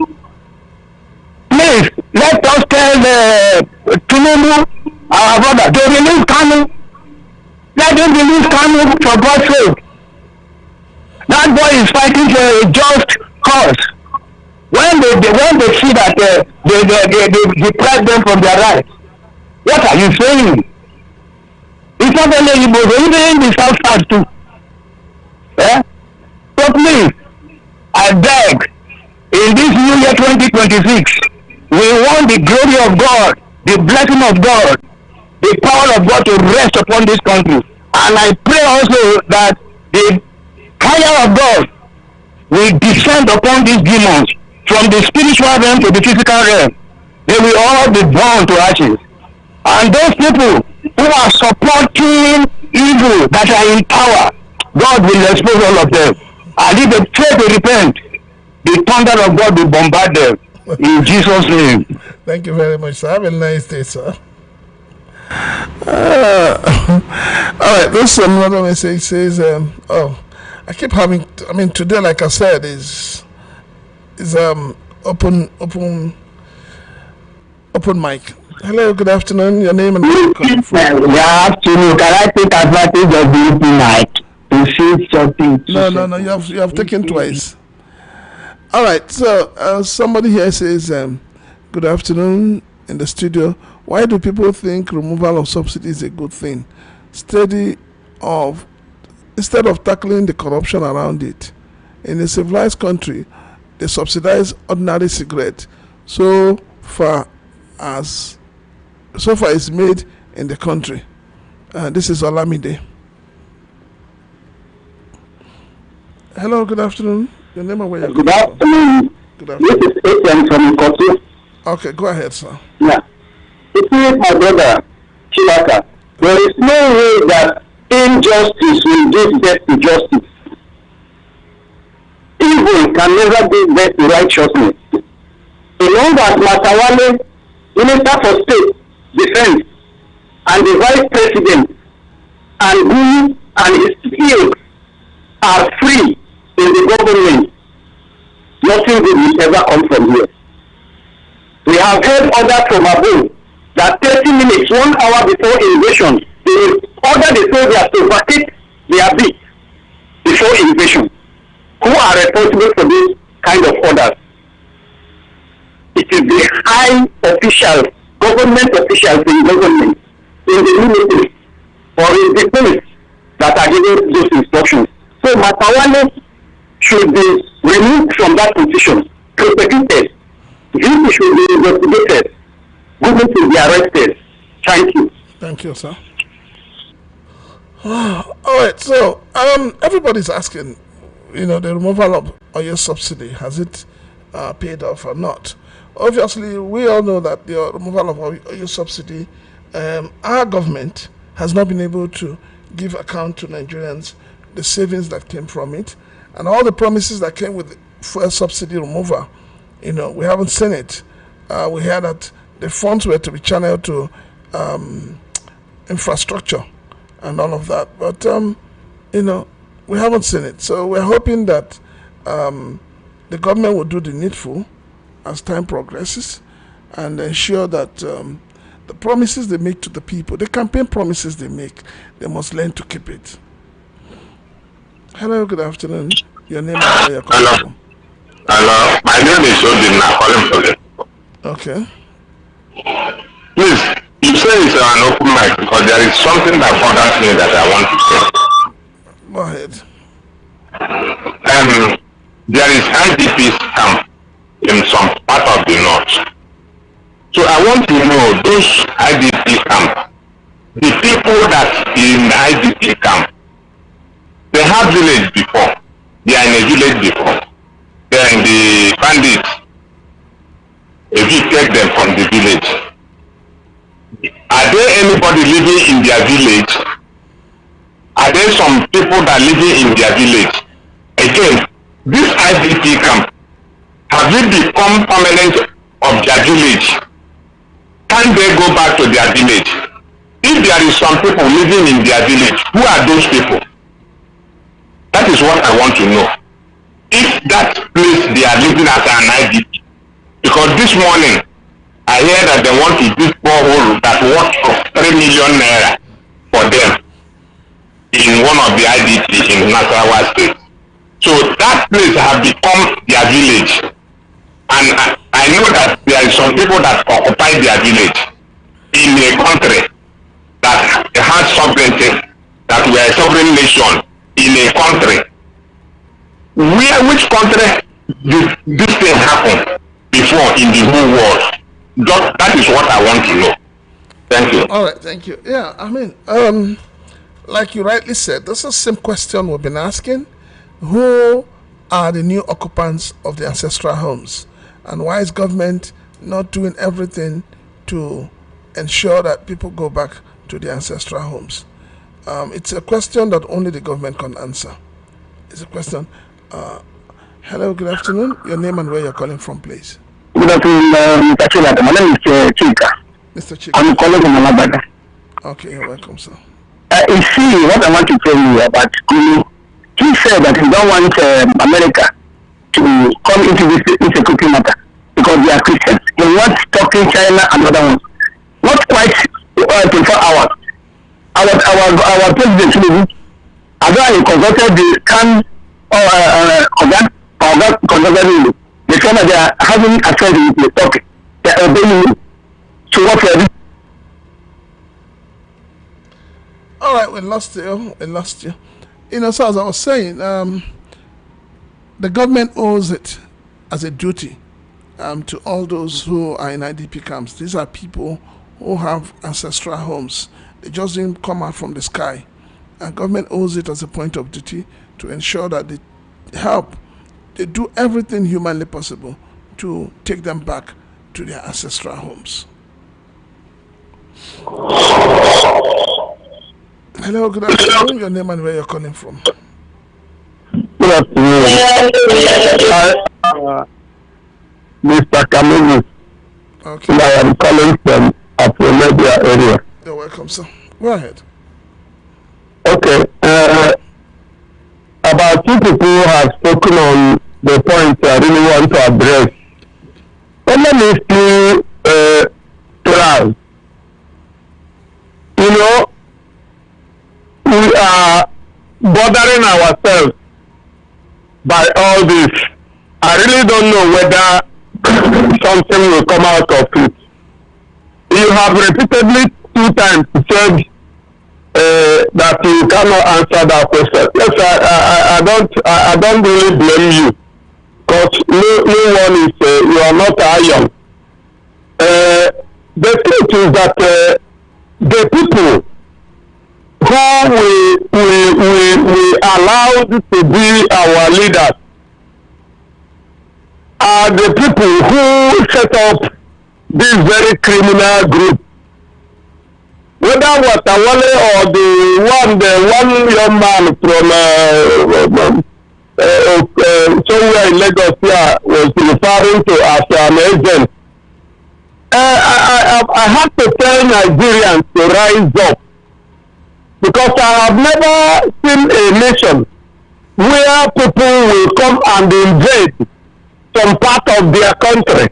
Please, let us tell Tinubu, our brother, to release Kanu. Let him release Kanu for God's sake. That boy is fighting for a just cause. When they see that they deprive them from their rights, what are you saying? It's not only Igbo, even in the South too. Eh? So please, I beg, in this new year 2026, we want the glory of God, the blessing of God, the power of God to rest upon this country. And I pray also that the fire of God will descend upon these demons from the spiritual realm to the physical realm. They will all be burned to ashes. And those people who are supporting evil that are in power, God will expose all of them. And if they try to repent, the thunder of God will bombard them. In Jesus' name. Thank you very much, sir. Have a nice day, sir. All right, this another message says, I keep having, today, like I said, is open mic. Hello, good afternoon. Your name and where you coming from? Good afternoon. Can I take advantage of the open mic to say something? No. You have taken twice. All right. So somebody here says, good afternoon in the studio. Why do people think removal of subsidy is a good thing? Instead of tackling the corruption around it, in a civilized country, they subsidize ordinary cigarette so far it's made in the country. This is Olamide. Hello, good afternoon. Your name and where you're Good afternoon. Good afternoon. This is Etienne from Ikotu. Okay, go ahead, sir. Yeah. It is my brother, Chilaka. There is no way that injustice will give birth to justice. Evil can never give birth to righteousness. So long as Matawale, Minister for State, Defense, and the Vice President, and Gumi and his team are free in the government, nothing good will ever come from here. We have heard orders from above that 30 minutes, 1 hour before invasion, they will order the soldiers to vacate their beat before invasion. Who are responsible for this kind of orders? It is the high officials, government officials in government, in the military, or in the police that are giving those instructions. So Matawale should be removed from that position, prosecuted. He should be investigated. Google should be arrested. Thank you. Thank you, sir. All right, so everybody's asking, the removal of oil subsidy, has it paid off or not? Obviously, we all know that the removal of oil subsidy, our government has not been able to give account to Nigerians the savings that came from it, and all the promises that came with fuel subsidy removal. We haven't seen it. We heard that the funds were to be channeled to infrastructure and all of that. But we haven't seen it. So we're hoping that the government will do the needful as time progresses and ensure that the promises they make to the people, the campaign promises they make, they must learn to keep it. Hello, good afternoon. Your name and where you're calling from. Hello, my name is Odin. I'm calling from it. Okay. Please, you say it's an open mic because there is something that bothers me that I want to say. Go ahead. There is IDP camp in some part of the north. So I want to know those IDP camp, the people that in the IDP camp, they have village before. They are in a village before. They are in the bandits. Evicted them from the village. Are there anybody living in their village? Are there some people that are living in their village? Again, this IDP camp, have it become permanent of their village? Can they go back to their village? If there is some people living in their village, who are those people? That is what I want to know. If that place they are living as an IDP, because this morning I hear that they want to do borehole that worth of 3 million naira for them in one of the IDP in Nasarawa state. So that place has become their village, and I know that there are some people that occupy their village in a country that has sovereignty, that we are a sovereign nation in a country. Which country did this thing happen before in the whole world? That is what I want to know. Thank you. All right, thank you. Yeah, I mean, like you rightly said, this is the same question we've been asking. Who are the new occupants of the ancestral homes? And why is government not doing everything to ensure that people go back to the ancestral homes? It's a question that only the government can answer. It's a question. Hello, good afternoon. Your name and where you're calling from, please. Good afternoon, Mr. Chilaka. My name is Chilaka. Mr. Chilaka. I'm calling from Alabama. Okay, you're welcome, sir. You see, what I want to tell you about Kulu, he said that he don't want America to come into this insecurity matter because they are Christians. He wants talking China and other ones. Not quite 24 hours. Our president, although he consulted the consulted they say that they are having affairs with the talking. They are obeying you. So what for this? All right, we lost you. So as I was saying, the government owes it as a duty to all those who are in IDP camps. These are people who have ancestral homes. They just didn't come out from the sky. And government owes it as a point of duty to ensure that they help. They do everything humanly possible to take them back to their ancestral homes. Hello, good afternoon. Your name and where you're calling from. Good afternoon. Mr. Kamini. Okay. I am calling from Apuledia area. You're welcome, sir. Go ahead. Okay. About two people who have spoken on the points I really want to address. Honestly, trials. We are bothering ourselves by all this. I really don't know whether something will come out of it. You have repeatedly 2 times said that you cannot answer that question. Yes, I don't really blame you, because no one is you are not iron. The truth is that the people who we allowed to be our leaders are the people who set up this very criminal group. Whether Watawale or the one young man from somewhere in Lagos here was referring to as an agent. I have to tell Nigerians to rise up because I have never seen a nation where people will come and invade some part of their country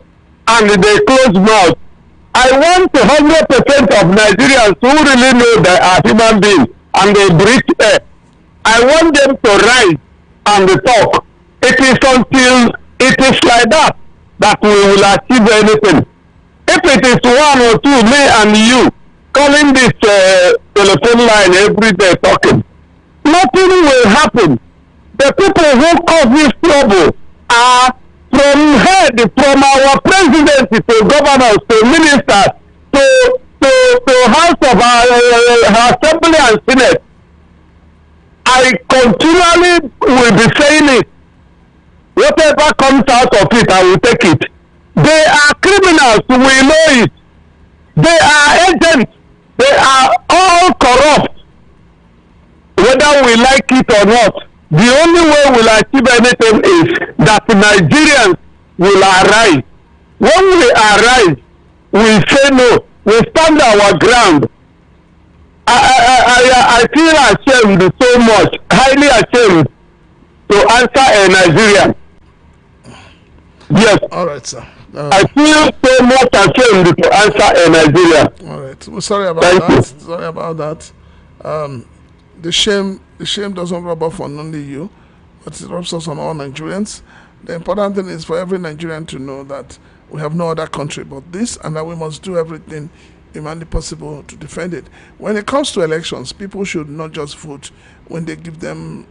and they close mouth. I want 100% of Nigerians who really know they are human beings and they breathe air. I want them to rise and talk. It is until it is like that that we will achieve anything. If it is one or two, me and you, calling this telephone line every day talking, nothing will happen. The people who cause this trouble are from head, from our president to governors to ministers to House of Assembly and Senate. I continually will be saying it. Whatever comes out of it, I will take it. They are criminals, we know it. They are agents. They are all corrupt. Whether we like it or not, the only way we'll achieve anything is that Nigerians will arise. When we arise, we say no. We stand our ground. I feel ashamed so much, highly ashamed to answer a Nigerian. Yes. All right, sir. I feel so much ashamed to answer a Nigerian. All right. Well, sorry about that. Sorry about that. The shame doesn't rub off on only you, but it rubs off on all Nigerians. The important thing is for every Nigerian to know that we have no other country but this, and that we must do everything humanly possible to defend it. When it comes to elections, people should not just vote when they give them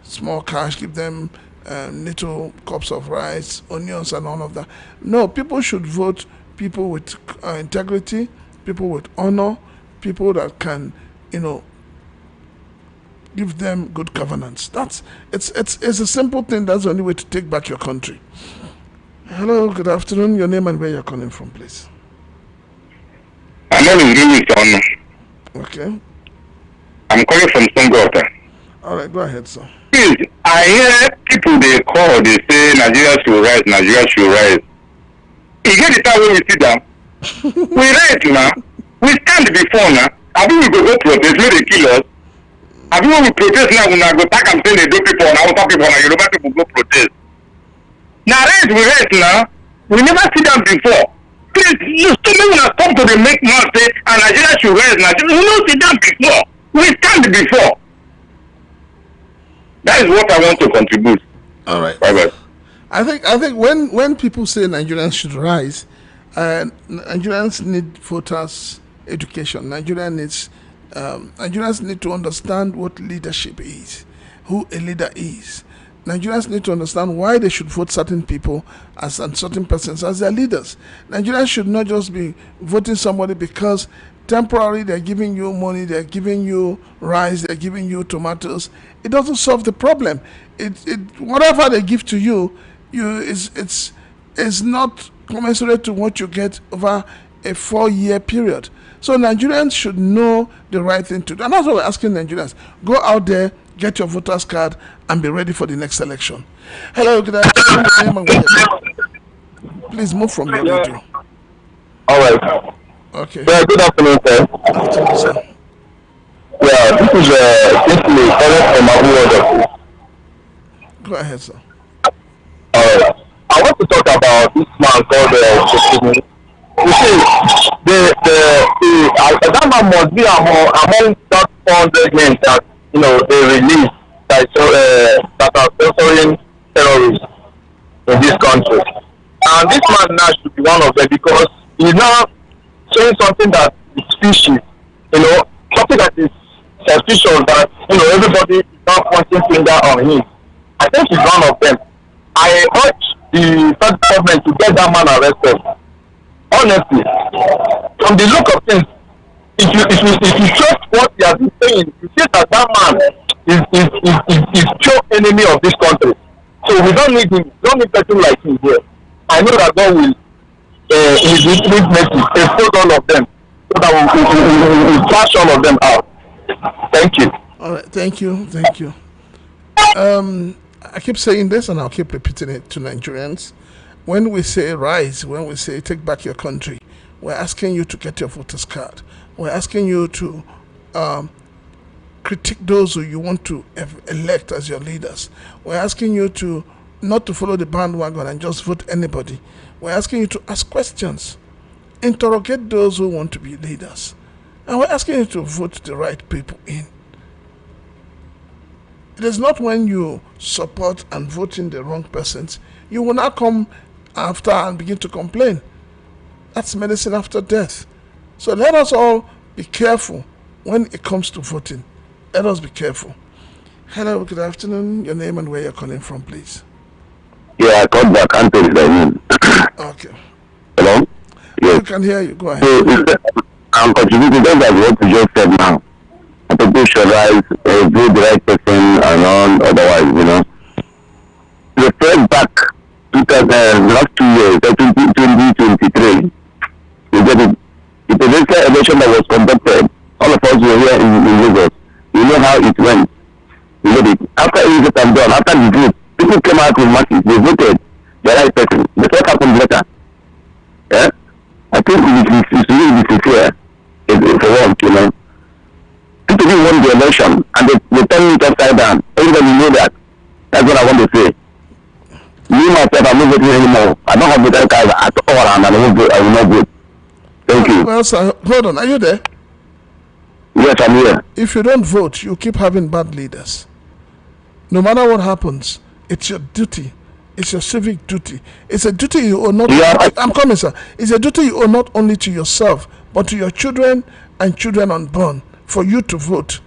small cash, give them little cups of rice, onions, and all of that. No, people should vote people with integrity, people with honor, people that can, give them good governance. It's a simple thing. That's the only way to take back your country. Hello, good afternoon. Your name and where you're calling from, please. My name is Louis John. Okay. I'm calling from Songota. All right, go ahead, sir. Please, I hear people they call, they say Nigeria should rise, Nigeria should rise. You get the time when we sit down. We rise now. We stand before now. I think we go protest, where they kill us. I think when we protest now, we go back and say they do people, and Hausa people, and Yoruba people go protest. Now we rise now. We never sit down before. Please, you still may not come to the make man say, and Nigeria should rise now. We don't sit down before. We stand before. That is what I want to contribute. All right. Bye-bye. I think when people say Nigerians should rise, Nigerians need voters' education. Nigerians need to understand what leadership is, who a leader is. Nigerians need to understand why they should vote certain people and certain persons as their leaders. Nigerians should not just be voting somebody because temporarily they're giving you money, they're giving you rice, they're giving you tomatoes. It doesn't solve the problem. Whatever they give to you, it's not commensurate to what you get over a 4-year period. So Nigerians should know the right thing to do. And that's what we're asking Nigerians. Go out there, get your voter's card, and be ready for the next election. Hello, good afternoon. Please move from your radio. All right. Okay. Yeah, good afternoon, sir. Afternoon, sir. Yeah, this is Kinsley calling from Abu. Go ahead, sir. All right. I want to talk about this man called you see, that man must be among that 400 men that they released that are sponsoring terrorists in this country. And this man now should be one of them because he's now saying something that is fishy, something that is suspicious that everybody is now pointing finger on him. I think he's one of them. I urge the federal government to get that man arrested. Honestly, from the look of things, if you trust what he has been saying, you see that man is true enemy of this country. So we don't need him. We don't need person like him here. I know that God will his mercy expose all of them so that we will trash all of them out. Thank you. All right, thank you. I keep saying this and I'll keep repeating it to Nigerians. When we say rise, when we say take back your country, we're asking you to get your voter's card. We're asking you to critique those who you want to elect as your leaders. We're asking you to not to follow the bandwagon and just vote anybody. We're asking you to ask questions, interrogate those who want to be leaders, and we're asking you to vote the right people in. It is not when you support and vote in the wrong persons, you will not come after and begin to complain. That's medicine after death. So let us all be careful when it comes to voting. Let us be careful. Hello, good afternoon. Your name and where you're calling from, please. Yeah, I called back. Anthony. Okay. Hello? Yes. You can hear you. Go ahead. So, I'm contributing just like what you just said now. People should rise, do the right person and all otherwise, The first back the last 2 years, 2023, you get it. The presidential election that was conducted, all of us were here in Lagos. You know how it went. You get it. After everything was done, after the vote, people came out with masses. They voted the right person. The what happened later. Yeah? I think it's really sincere for once, People didn't won the election and they turned it upside down. Everybody knew that. That's what I want to say. Me myself, I'm not voting anymore. I don't have voter card at all and I will not vote. Thank you. Well, sir, hold on. Are you there? Yes, I'm here. If you don't vote, you keep having bad leaders. No matter what happens, it's your duty. It's your civic duty. It's a duty you owe not. Yeah. I'm coming, sir. It's a duty you owe not only to yourself, but to your children and children unborn for you to vote.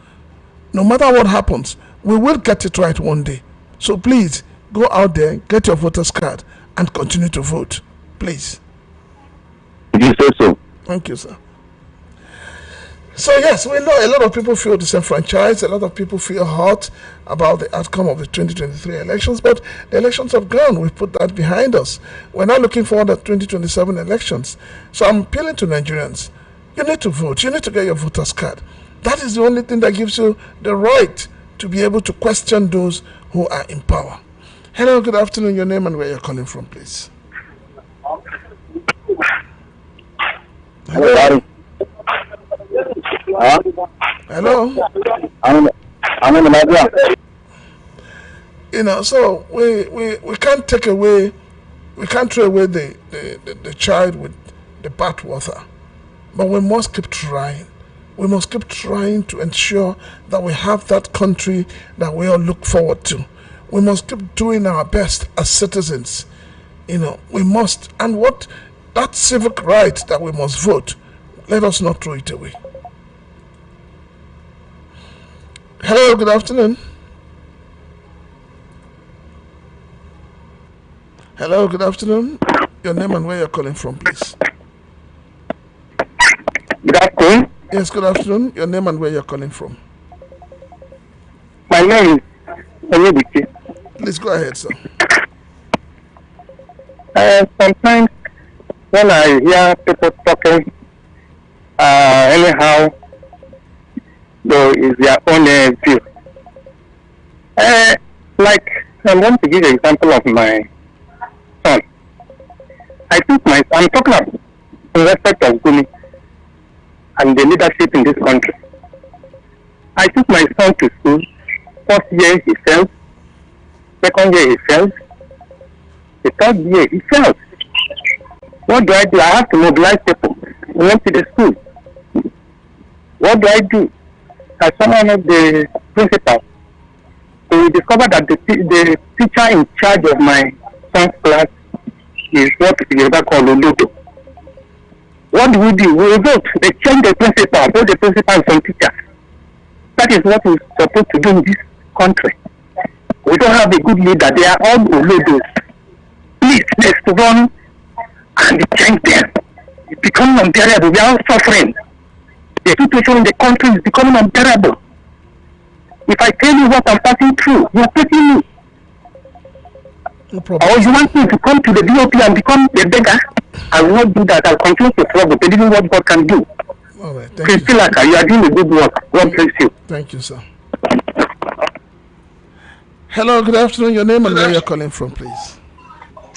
No matter what happens, we will get it right one day. So please go out there, get your voter's card, and continue to vote. Please. You say so. Thank you, sir. So yes, we know a lot of people feel disenfranchised, a lot of people feel hurt about the outcome of the 2023 elections, but the elections have gone. We've put that behind us. We're now looking forward to 2027 elections. So I'm appealing to Nigerians. You need to vote. You need to get your voter's card. That is the only thing that gives you the right to be able to question those who are in power. Hello, good afternoon. Your name and where you're calling from, please. Hello. Hello. I'm in the So we can't take away, we can't throw away the child with the bathwater, but we must keep trying. We must keep trying to ensure that we have that country that we all look forward to. We must keep doing our best as citizens. We must, and what that civic right that we must vote, let us not throw it away. Hello, good afternoon. Hello, good afternoon. Your name and where you're calling from, please. Good afternoon. Yes, good afternoon. Your name and where you're calling from. My name is Onyebuchi. Please go ahead, sir. Sometimes when I hear people talking, anyhow, though is their own view. Like, I want to give an example of my son. I'm talking about in respect of Gumi and the leadership in this country. I took my son to school. First year he failed. Second year he failed. The third year he failed. What do? I have to mobilize people. We went to the school. What do? As someone of the principal, we discovered that the teacher in charge of my son's class is what we call Olodo. What do? We vote. They change the principal, both the principal and some teachers. That is what we're supposed to do in this country. We don't have a good leader. They are all Olodos. Please, let's run and change them. It's becoming unbearable. We are all suffering. The situation in the country is becoming unbearable. If I tell you what I'm passing through, you're taking me. No problem. Or you want me to come to the DOP and become a beggar? I will not do that. I'll continue to struggle, believing what God can do. All right. Thank you. Chilaka, you are doing a good work. God bless you. Thank you, sir. Hello, good afternoon. Your name and where you're calling from, please.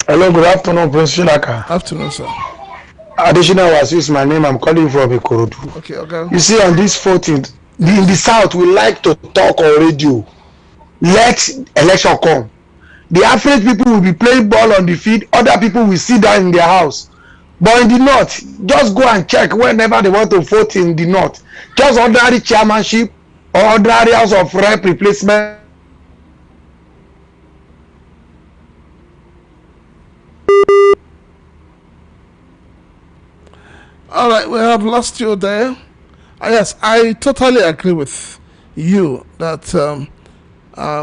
Hello, good afternoon, Prince Chilaka. Afternoon, sir. Additional was my name. I'm calling from Ikorodu. Okay, okay. You see, on this 14th in the south we like to talk on radio. Let election come. The average people will be playing ball on the field, other people will sit down in their house. But in the north, just go and check whenever they want to vote in the north. Just ordinary chairmanship or ordinary house of rep replacement. All right, we have lost you there. Yes, I totally agree with you that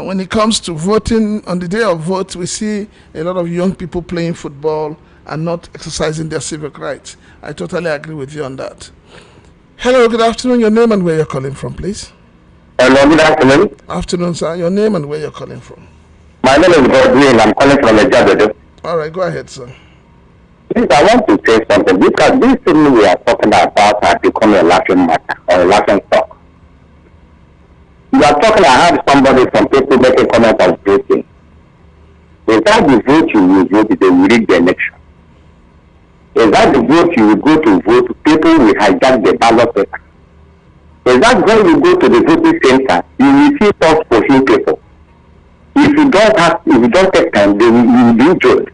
when it comes to voting, on the day of vote, we see a lot of young people playing football and not exercising their civic rights. I totally agree with you on that. Hello, good afternoon. Your name and where you're calling from, please. Hello, good afternoon. Afternoon, sir. Your name and where you're calling from. My name is Godwin. I'm calling from Ejabede. All right, go ahead, sir. Please, I want to say something because this thing we are talking about has become a laughing matter or a laughing stock. You are talking, I have somebody from people making comments on voting. Is that the vote you will vote if they will rig the election? Is that the vote you will go to vote? People will hijack the ballot paper. Is that when you go to the voting center, you will see thoughts for few people. If you don't take time, you will be jailed.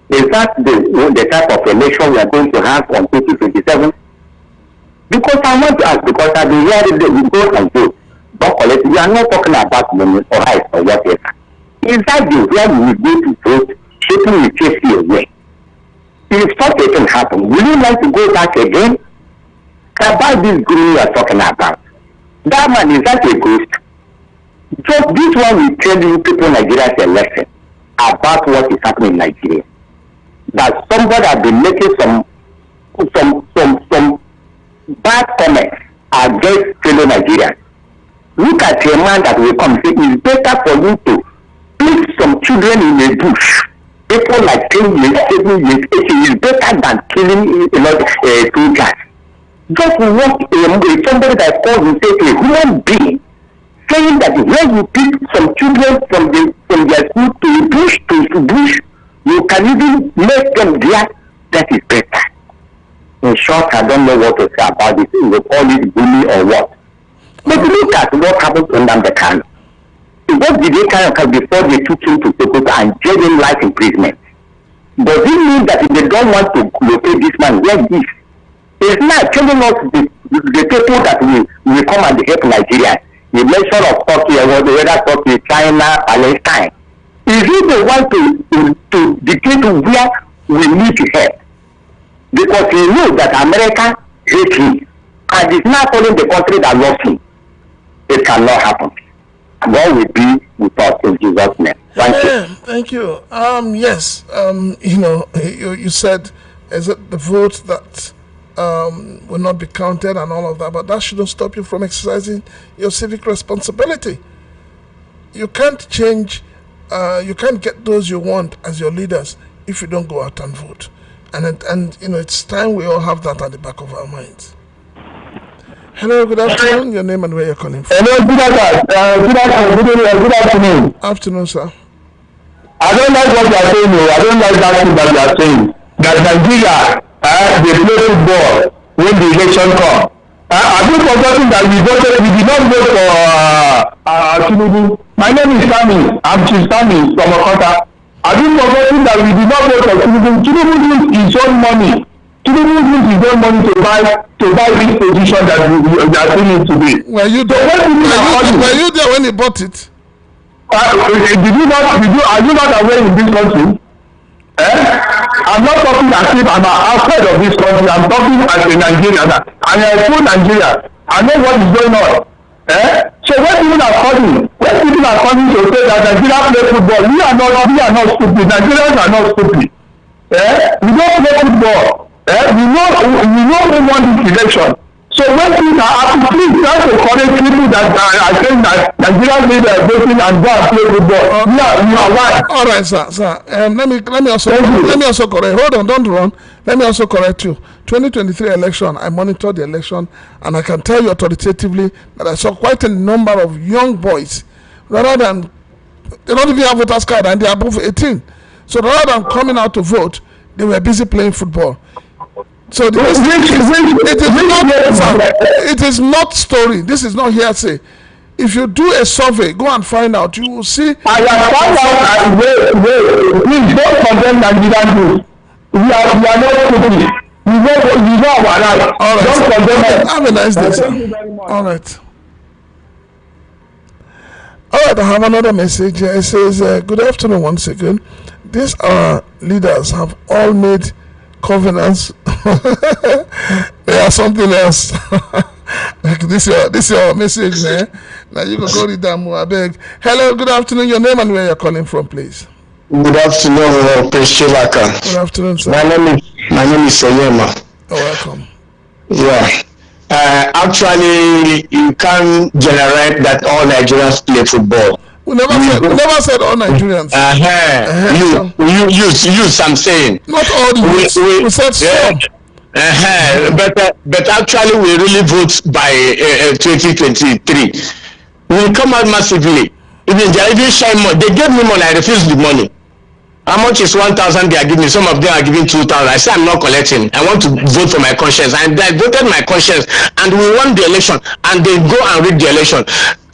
Is that the type of election we are going to have on 2027? Because I want to ask, because I've been hearing that we go and vote, don't collect. We are not talking about money or rights or whatever. Is that the way we go to vote, people will chase you away? If such a thing happens, will you like to go back again? About this guru you are talking about. That man, is that a ghost? Just this one will tell you people in Nigeria a lesson about what is happening in Nigeria. That somebody has been making some bad comments against fellow Nigerians. Look at a man that will come and say it's better for you to put some children in a bush. People like 10 years, 7 years, 8 years is better than killing soldiers. Just want somebody that calls himself a human being, saying that when you pick some children from their school to bush, you can even make them there. That is better. In short, I don't know what to say about this. We call it bully or what. But look at what happened to Nnamdi. What did they kind of before they took him to Sokoto and jailed him life imprisonment? Does it mean that if they don't want to locate this man, where is this? It's not telling us the people that will come and help Nigeria. The mention of Turkey or whether Turkey, China, Palestine. Is it the one to dictate where we need to help? Because he knows that America hates him and is not only the country that loves him. It cannot happen. God will be with us in Jesus' name. Thank you. Yes. You said, is it the vote that will not be counted and all of that, but that shouldn't stop you from exercising your civic responsibility. You can't change, you can't get those you want as your leaders if you don't go out and vote. And it's time we all have that at the back of our minds. Hello, good afternoon. Your name and where you're calling from. Hello, good afternoon. Afternoon, sir. I don't like what you are saying. I don't like that thing that you are saying. That Nigeria, they play football when the election comes. Have you forgotten that we did not vote for Tinubu? My name is Sami. I'm Chief Sami from Okota. Have you forgotten that we did not vote for Tinubu? Tinubu used his own money. Tinubu used his own money to buy this position that we are seeing today. Were you there when he bought it? Are you not aware in this country? I'm not talking as if I'm outside of this country. I'm talking as a Nigerian. And I told Nigeria, I know what is going on. So when people are coming to say that Nigeria play football, we are not stupid. Nigerians are not stupid. We don't play football. We know who won this election. So when things are happening, please try to correct people that are saying that Nigeria need voting and go and play football. You are right. All right, sir. Let me also correct. Hold on, don't run. Let me also correct you. 2023 election, I monitored the election, and I can tell you authoritatively that I saw quite a number of young boys, rather than they don't even have voters card and they are above 18. So rather than coming out to vote, they were busy playing football. So it is not story. This is not hearsay. If you do a survey, go and find out. You will see. I have found out. Please don't condemn Nigerian Jews. We are not stupid. We know our right. All right. Don't condemn us. Have a nice day, sir. All right. All right, I have another message. It says, good afternoon once again. These leaders have all made covenants. They are something else. this is your message, man. Now you can go read that more, I beg. Hello, good afternoon. Your name and where you're calling from, please. Good afternoon, Prince Chilaka. Good afternoon, sir. My name is Oyema. Oh, welcome. Yeah. Actually, you can't generate that all Nigerians play football. We never said all Nigerians. You, I'm saying. Not all the we said some. But actually, we really vote by 2023. We come out massively. Even they shine more. They gave me money. I refused the money. How much is 1,000 they are giving me? Some of them are giving 2,000. I say I'm not collecting. I want to vote for my conscience. And I voted my conscience, and we won the election. And they go and rig the election.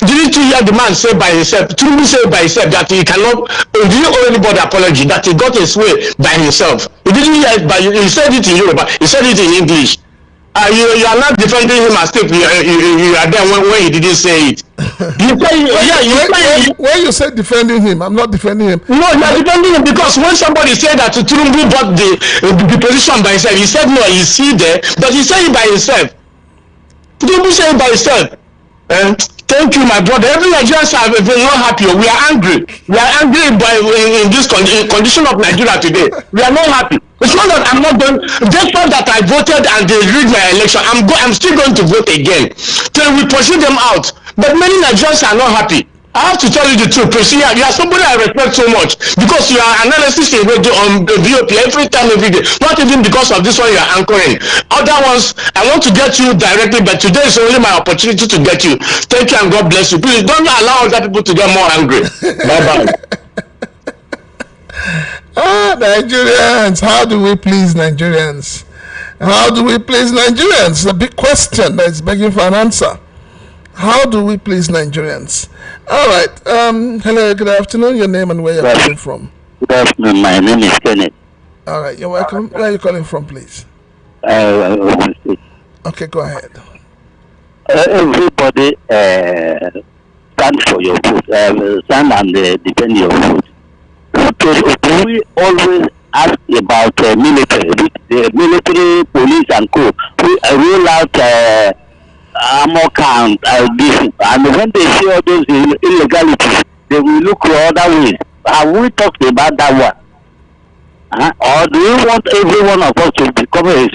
Didn't you hear the man say by himself? Truly say by himself that he cannot. He didn't owe anybody apology. That he got his way by himself. He didn't hear it, but he said it in Yoruba. He said it in English. You are not defending him as if you are there when he didn't say it. When you say defending him, I'm not defending him. No, you are defending him because when somebody said that Turumbu bought the position by himself, he said no, he's still there, but he said it by himself. Turumbu said it by himself. Thank you, my brother. Every Nigerians are not happy. We are angry. We are angry in this condition of Nigeria today. We are not happy. It's not that I'm not going. Despite that I voted and they rigged my election, I'm still going to vote again till we pursue them out. But many Nigerians are not happy. I have to tell you the truth, Prince. You are somebody I respect so much because you are analysis in radio on the VOP every time, every day. Not even because of this one you are anchoring. Other ones, I want to get you directly, but today is only my opportunity to get you. Thank you and God bless you. Please don't allow other people to get more angry. Bye-bye. Nigerians, how do we please Nigerians? How do we please Nigerians? A big question that is begging for an answer. How do we please Nigerians? All right. Hello, good afternoon. Your name and where you're calling from? Good afternoon. My name is Kenneth. All right. You're welcome. Where are you calling from, please? Okay, go ahead. Everybody stand for your food. Stand and defend your food. Do we always ask about military, the military, police, and co? We roll out armor count, this, and when they see all those illegalities, they will look for other ways. Have we talked about that one? Or do you want every one of us to become a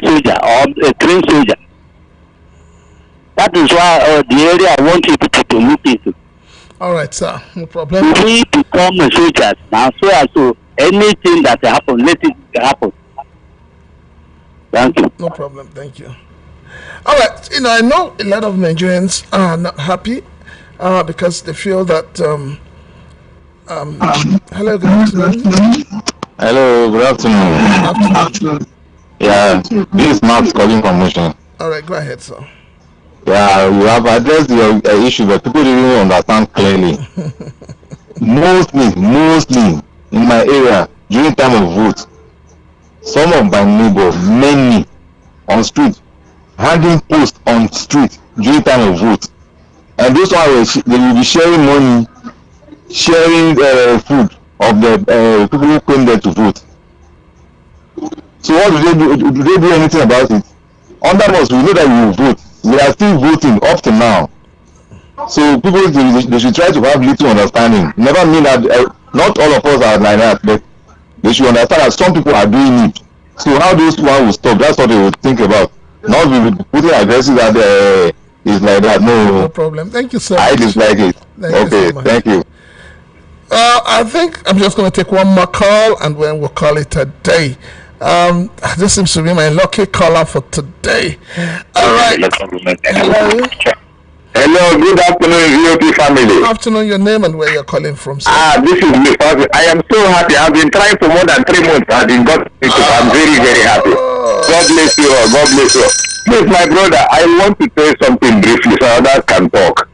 soldier or a trained soldier? That is why the area I want you to look into. All right, sir. No problem. We become soldiers now, so as to anything that happens, let it happen. Thank you. No problem. Thank you. All right. I know a lot of Nigerians are not happy because they feel that. Hello, good afternoon. Hello, good afternoon. Yeah, this is Max calling from Motion. All right, go ahead, sir. Yeah, you have addressed your issue, but people didn't understand clearly. Mostly in my area during time of vote, some of my neighbors, many on street, handing posts on street during time of vote, and those ones they will be sharing money, sharing food of the people who came there to vote. So what do they do? Do they do anything about it? Under us, we know that we will vote. We are still voting up to now. So people they should try to have little understanding. Never mean that not all of us are like that, but they should understand that some people are doing it. So how those one will stop? That's what they would think about. Not be putting aggressive that is like that. No problem. Thank you, sir. I dislike it. Okay, thank you. I think I'm just going to take one more call and then we'll call it a day. This seems to be my lucky caller for today. All right. Hello. Hello, good afternoon, VOP family. Good afternoon, your name and where you're calling from, sir. This is me. I am so happy. I've been trying for more than 3 months. I've been got it. I'm very, very happy. God bless you all. God bless you all. Please, my brother, I want to say something briefly so others can talk.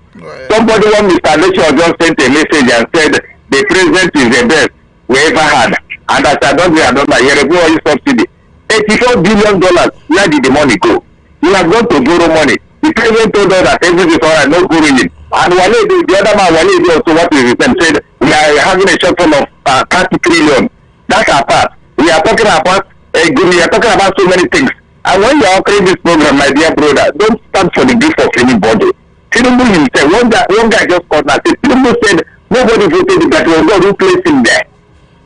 Somebody, one Mr. Nation, just sent a message and said the president is the best we ever had. And as I don't remember, he removed subsidy. $84 billion. Where did the money go? He has gone to borrow money. The president told us that everything is all right, no borrowing. And the other man, also what is it, said we are having a shortfall of 30 trillion. That's our part. We are talking about so many things. And when you are offering this program, my dear brother, don't stand for the gift of anybody. Tinubu himself, one guy just called and said, Tinubu said nobody voted, but it was God who placed him there.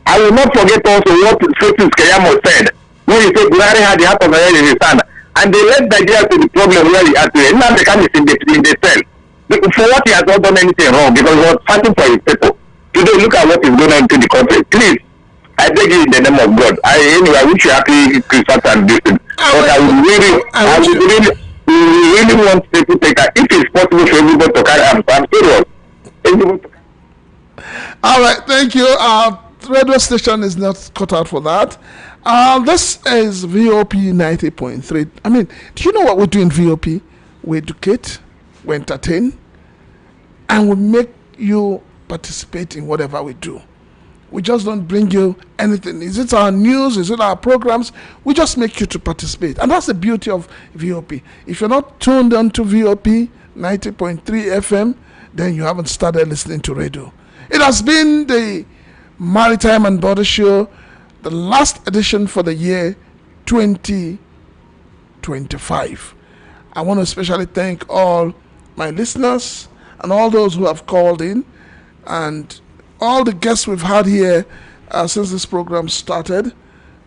I will not forget also what Francis Keyamo said when he said Buhari had the heart of a in his hand, and they led Nigeria to the problem where he had to. Now the is in the cell. For what he has not done anything wrong, because he was fighting for his people. Today, look at what is going on to the country. Please, I beg you in the name of God. I wish you happy Christmas and this thing. But I would really want people to take that. If it's possible for everybody to carry arms, I'm serious. All right, thank you. Radio station is not cut out for that. This is VOP 90.3. I mean, do you know what we do in VOP? We educate, we entertain, and we make you participate in whatever we do. We just don't bring you anything. Is it our news? Is it our programs? We just make you to participate. And that's the beauty of VOP. If you're not tuned on to VOP 90.3 FM, then you haven't started listening to radio. It has been the Maritime and Border Show, the last edition for the year 2025. I want to especially thank all my listeners and all those who have called in, and all the guests we've had here since this program started.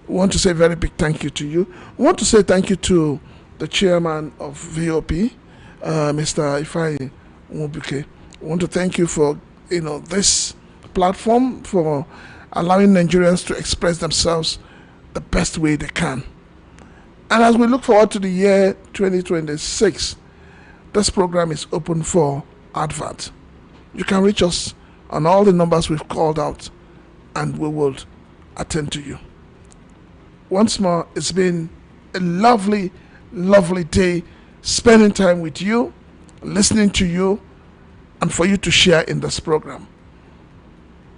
We want to say a very big thank you to you. We want to say thank you to the chairman of VOP, Mr. Ifeanyi Nwubuike. We want to thank you for this platform, for allowing Nigerians to express themselves the best way they can. And as we look forward to the year 2026, this program is open for advert. You can reach us on all the numbers we've called out, and we will attend to you. Once more, it's been a lovely, lovely day spending time with you, listening to you, and for you to share in this program.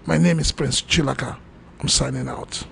My name is Prince Chilaka. I'm signing out.